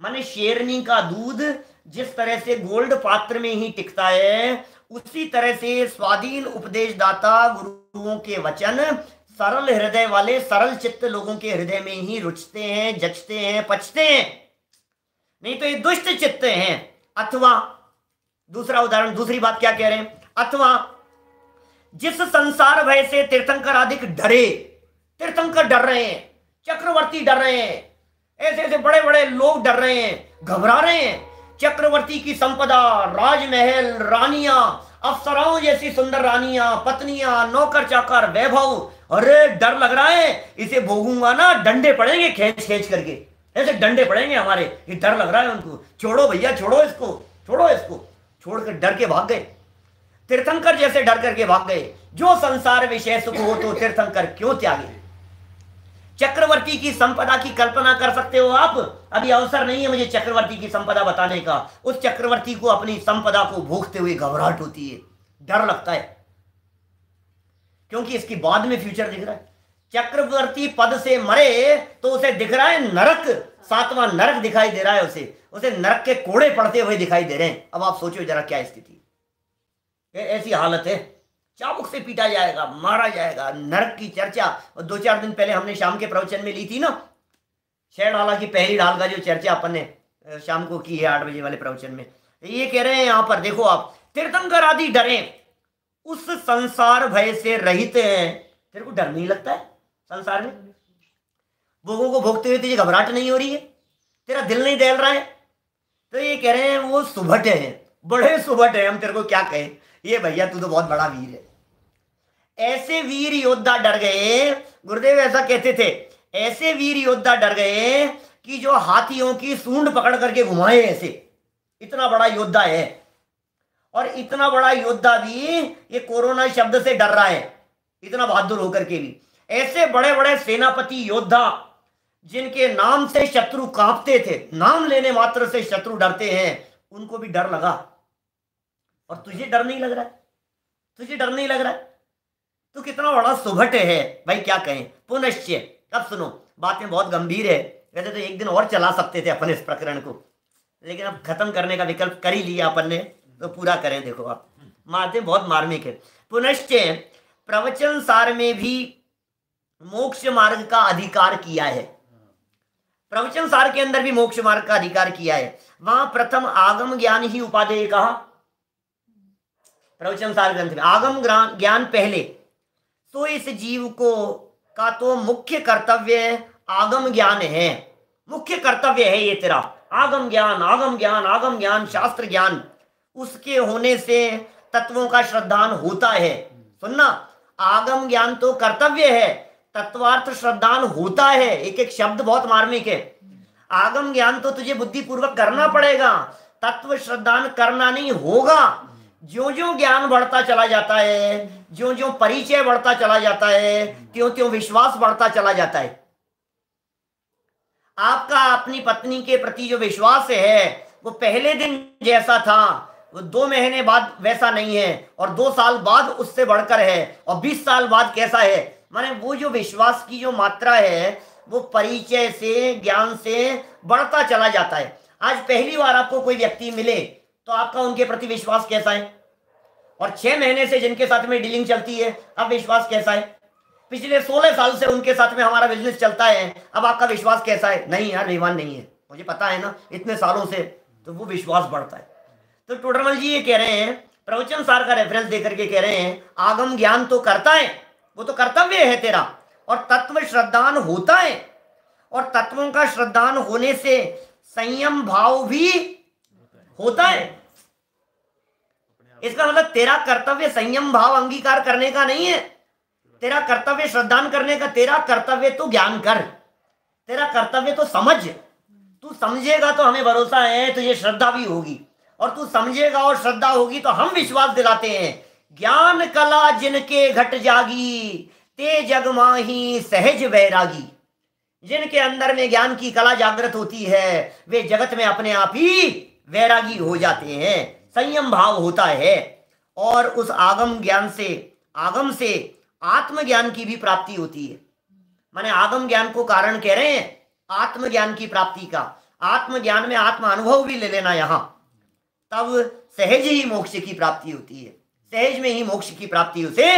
माने शेरनी का दूध जिस तरह से गोल्ड पात्र में ही टिकता है, उसी तरह से स्वाधीन उपदेशदाता गुरुओं के वचन सरल हृदय वाले, सरल चित्त लोगों के हृदय में ही रुचते हैं, जचते हैं, पचते हैं, नहीं तो ये दुष्ट चित्त हैं। अथवा दूसरा उदाहरण, दूसरी बात क्या कह रहे हैं? अथवा जिस संसार भय से तीर्थंकर अधिक डरे, तीर्थंकर डर रहे हैं, चक्रवर्ती डर रहे हैं, ऐसे ऐसे बड़े बड़े लोग डर रहे हैं, घबरा रहे हैं। चक्रवर्ती की संपदा, राजमहल, रानियां, अप्सराओं जैसी सुंदर रानियां, पत्नियां, नौकर चाकर, वैभव, अरे डर लग रहा है, इसे भोगूंगा ना डंडे पड़ेंगे खींच खींच करके, ऐसे डंडे पड़ेंगे हमारे, ये डर लग रहा है उनको, छोड़ो भैया, छोड़ो इसको, छोड़ो इसको, छोड़कर डर के भाग गए। तीर्थंकर जैसे डर करके भाग गए। जो संसार विषय सुख हो तो तीर्थंकर क्यों त्यागे? चक्रवर्ती की संपदा की कल्पना कर सकते हो आप? अभी अवसर नहीं है मुझे चक्रवर्ती की संपदा बताने का। उस चक्रवर्ती को अपनी संपदा को भोगते हुए घबराहट होती है, डर लगता है, क्योंकि इसकी बाद में फ्यूचर दिख रहा है। चक्रवर्ती पद से मरे तो उसे दिख रहा है नरक, 7वां नरक दिखाई दे रहा है उसे नरक के कोड़े पड़ते हुए दिखाई दे रहे हैं। अब आप सोचो जरा क्या स्थिति, ऐसी हालत है, चाबुक से पीटा जाएगा, मारा जाएगा, नरक की चर्चा। और 2-4 दिन पहले हमने शाम के प्रवचन में ली थी ना, 6 ढाला की पहली ढाल का जो चर्चा अपन ने शाम को की है 8 बजे वाले प्रवचन में। ये कह रहे हैं यहां पर, देखो आप, तीर्थंकर आदि डरे, उस संसार भय से रहित हैं। तेरे को डर नहीं लगता है संसार में? भोगों को भोगते हुए तुझे घबराहट नहीं हो रही है? तेरा दिल नहीं दहल रहा है? तो ये कह रहे हैं वो सुभट है, बड़े सुभट है, हम तेरे को क्या कहें, ये भैया तू तो बहुत बड़ा वीर है। ऐसे वीर योद्धा डर गए, गुरुदेव ऐसा कहते थे, ऐसे वीर योद्धा डर गए कि जो हाथियों की सूंड पकड़ करके घुमाए, ऐसे इतना बड़ा योद्धा है। और इतना बड़ा योद्धा भी ये कोरोना शब्द से डर रहा है, इतना बहादुर होकर के भी। ऐसे बड़े बड़े सेनापति योद्धा जिनके नाम से शत्रु कांपते थे, नाम लेने मात्र से शत्रु डरते हैं, उनको भी डर लगा। और तुझे डर नहीं लग रहा है? तुझे डर नहीं लग रहा है? तो कितना बड़ा सुभट है भाई, क्या कहें। पुनश्च, अब सुनो, बातें बहुत गंभीर है। वैसे तो एक दिन और चला सकते थे अपन इस प्रकरण को, लेकिन अब खत्म करने का विकल्प कर ही लिया अपन ने, तो पूरा करें। देखो आप, बातें बहुत मार्मिक है। पुनश्च, प्रवचन सार में भी मोक्ष मार्ग का अधिकार किया है। प्रवचन सार के अंदर भी मोक्ष मार्ग का अधिकार किया है। वहां प्रथम आगम ज्ञान ही उपादेय कहा। प्रवचन सार ग्रंथ में आगम ज्ञान पहले, तो इस जीव को का तो मुख्य कर्तव्य आगम ज्ञान है। मुख्य कर्तव्य है ये तेरा, आगम ज्ञान, आगम ज्ञान, आगम ज्ञान, शास्त्र ज्ञान। उसके होने से तत्वों का श्रद्धान होता है। सुनना, आगम ज्ञान तो कर्तव्य है, तत्वार्थ श्रद्धान होता है। एक एक शब्द बहुत मार्मिक है। आगम ज्ञान तो तुझे बुद्धिपूर्वक करना पड़ेगा, तत्व श्रद्धान करना नहीं होगा। ज्यों ज्यों ज्ञान बढ़ता चला जाता है, ज्यों ज्यों परिचय बढ़ता चला जाता है, त्यों त्यों विश्वास बढ़ता चला जाता है। आपका अपनी पत्नी के प्रति जो विश्वास है वो पहले दिन जैसा था, वो 2 महीने बाद वैसा नहीं है, और 2 साल बाद उससे बढ़कर है, और 20 साल बाद कैसा है। माने वो जो विश्वास की जो मात्रा है वो परिचय से, ज्ञान से बढ़ता चला जाता है। आज पहली बार आपको कोई व्यक्ति मिले तो आपका उनके प्रति विश्वास कैसा है, और 6 महीने से जिनके साथ में डीलिंग चलती है अब विश्वास कैसा है। पिछले 16 साल से उनके साथ में हमारा बिजनेस चलता है, अब आपका विश्वास कैसा है। नहीं यार, बेईमान नहीं है, मुझे पता है ना इतने सालों से, तो वो विश्वास बढ़ता है। तो टोडरमल जी ये कह रहे हैं, प्रवचन सार का रेफरेंस देकर के कह रहे हैं, आगम ज्ञान तो करता है, वो तो कर्तव्य है तेरा, और तत्व श्रद्धान होता है, और तत्वों का श्रद्धान होने से संयम भाव भी होता है। इसका मतलब तेरा कर्तव्य संयम भाव अंगीकार करने का नहीं है, तेरा कर्तव्य श्रद्धान करने का। तेरा कर्तव्य तो ज्ञान कर, तेरा कर्तव्य तो समझ। तू समझेगा तो हमें भरोसा है तुझे श्रद्धा भी होगी, और तू समझेगा और श्रद्धा होगी तो हम विश्वास दिलाते हैं। ज्ञान कला जिनके घट जागी, ते जग माही सहज वैरागी। जिनके अंदर में ज्ञान की कला जागृत होती है वे जगत में अपने आप ही वैरागी हो जाते हैं, संयम भाव होता है। और उस आगम ज्ञान से, आगम से आत्मज्ञान की भी प्राप्ति होती है। माने आगम ज्ञान को कारण कह रहे हैं आत्मज्ञान की प्राप्ति का। आत्मज्ञान में आत्म अनुभव भी ले लेना यहां, तब सहज ही मोक्ष की प्राप्ति होती है। सहज में ही मोक्ष की प्राप्ति उसे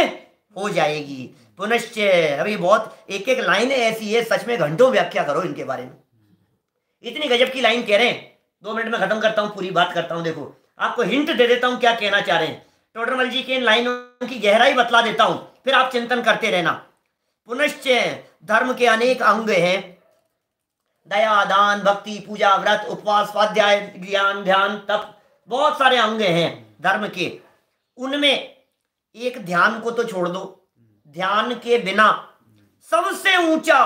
हो जाएगी। पुनश्च, अभी बहुत एक एक लाइन ऐसी है, सच में घंटों व्याख्या करो इनके बारे में। इतनी गजब की लाइन कह रहे हैं, 2 मिनट में खत्म करता हूं, पूरी बात करता हूं। देखो आपको हिंट दे देता हूं क्या कहना चाह रहे हैं। टोडरमल जी के इन लाइनों की गहराई बतला देता हूं, फिर आप चिंतन करते रहना। पुनश्च, धर्म के अनेक अंग हैं, दया, दान, भक्ति, पूजा, व्रत, उपवास, स्वाध्याय, ज्ञान, ध्यान, तप, बहुत सारे अंग हैं धर्म के। उनमें एक ध्यान को तो छोड़ दो, ध्यान के बिना सबसे ऊंचा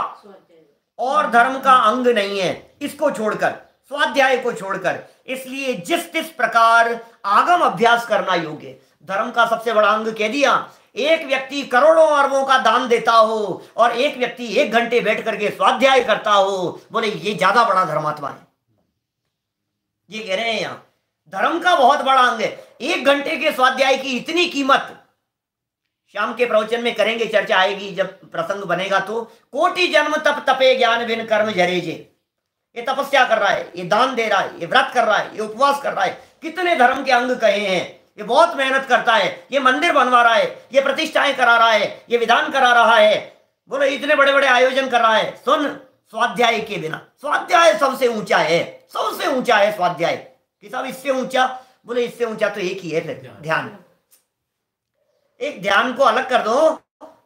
और धर्म का अंग नहीं है, इसको छोड़कर, स्वाध्याय को छोड़कर। इसलिए जिस प्रकार आगम अभ्यास करना योग्य, धर्म का सबसे बड़ा अंग कह दिया। एक व्यक्ति करोड़ों अरबों का दान देता हो और एक व्यक्ति 1 घंटे बैठ करके स्वाध्याय करता हो, बोले ये ज्यादा बड़ा धर्मात्मा है। ये कह रहे हैं यहां धर्म का बहुत बड़ा अंग है। 1 घंटे के स्वाध्याय की इतनी कीमत, शाम के प्रवचन में करेंगे, चर्चा आएगी जब प्रसंग बनेगा तो। कोटि जन्म तप तपे ज्ञान बिन कर्म जरेजे। ये तपस्या कर रहा है, ये दान दे रहा है, ये व्रत कर रहा है, ये उपवास कर रहा है, कितने धर्म के अंग कहे हैं। ये बहुत मेहनत करता है, ये मंदिर बनवा रहा है, ये प्रतिष्ठाएं करा रहा है, ये विधान करा रहा है, बोले इतने बड़े बड़े आयोजन कर रहा है। सुन, स्वाध्याय के बिना, स्वाध्याय सबसे ऊंचा है, सबसे ऊंचा है स्वाध्याय। कि साहब इससे ऊंचा, बोले इससे ऊंचा तो एक ही है, फिर ध्यान। एक ध्यान को अलग कर दो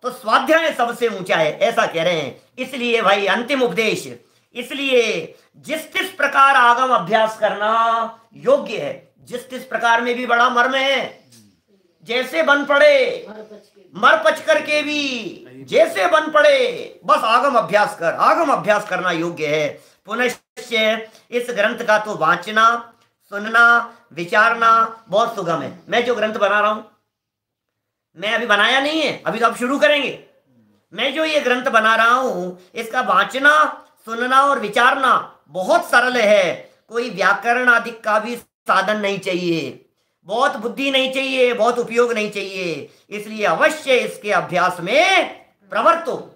तो स्वाध्याय सबसे ऊंचा है, ऐसा कह रहे हैं। इसलिए भाई अंतिम उपदेश, इसलिए जिस प्रकार आगम अभ्यास करना योग्य है, जिस प्रकार में भी बड़ा मर्म है। जैसे बन पड़े मर पच करके भी, जैसे बन पड़े बस आगम अभ्यास कर, आगम अभ्यास करना योग्य है। पुनश्च, इस ग्रंथ का तो वांचना, सुनना, विचारना बहुत सुगम है। मैं जो ग्रंथ बना रहा हूं, मैं अभी बनाया नहीं है, अभी तो आप शुरू करेंगे। मैं जो ये ग्रंथ बना रहा हूं इसका वांचना, सुनना और विचारना बहुत सरल है। कोई व्याकरण आदि का भी साधन नहीं चाहिए, बहुत बुद्धि नहीं चाहिए, बहुत उपयोग नहीं चाहिए। इसलिए अवश्य इसके अभ्यास में प्रवृत्त हो।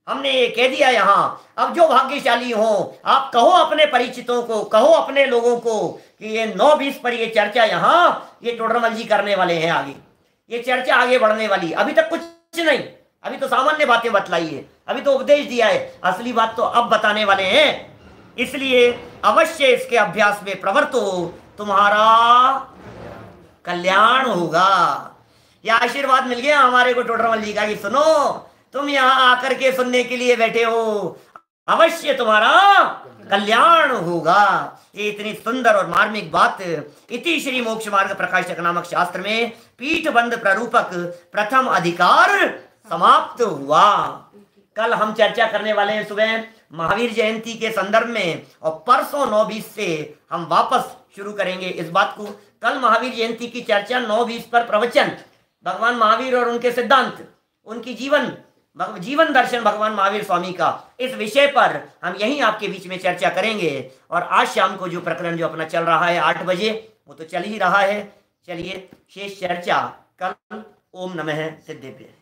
हमने ये कह दिया यहाँ। अब जो भाग्यशाली हो, आप कहो अपने परिचितों को, कहो अपने लोगों को कि ये 9-20 पर ये चर्चा यहाँ ये टोडरमल जी करने वाले हैं। आगे ये चर्चा आगे बढ़ने वाली। अभी तक कुछ नहीं, अभी तो सामान्य बातें बतलाई है, अभी तो उपदेश दिया है, असली बात तो अब बताने वाले हैं। इसलिए अवश्य इसके अभ्यास में प्रवृत्त हो, तुम्हारा कल्याण होगा। यह आशीर्वाद मिल गया हमारे को टोडरमल जी का कि सुनो, तुम यहां आकर के सुनने के लिए बैठे हो, अवश्य तुम्हारा कल्याण होगा। ये इतनी सुंदर और मार्मिक बात इति श्री मोक्ष मार्ग प्रकाशक नामक शास्त्र में पीठबंध प्ररूपक प्रथम अधिकार समाप्त हुआ। कल हम चर्चा करने वाले हैं सुबह महावीर जयंती के संदर्भ में, और परसों 9-20 से हम वापस शुरू करेंगे इस बात को। कल महावीर जयंती की चर्चा 9-20 पर प्रवचन, भगवान महावीर और उनके सिद्धांत, उनकी जीवन दर्शन भगवान महावीर स्वामी का, इस विषय पर हम यहीं आपके बीच में चर्चा करेंगे। और आज शाम को जो प्रकरण जो अपना चल रहा है 8 बजे, वो तो चल ही रहा है। चलिए शेष चर्चा कल। ओम नमः सिद्धेभ्यः।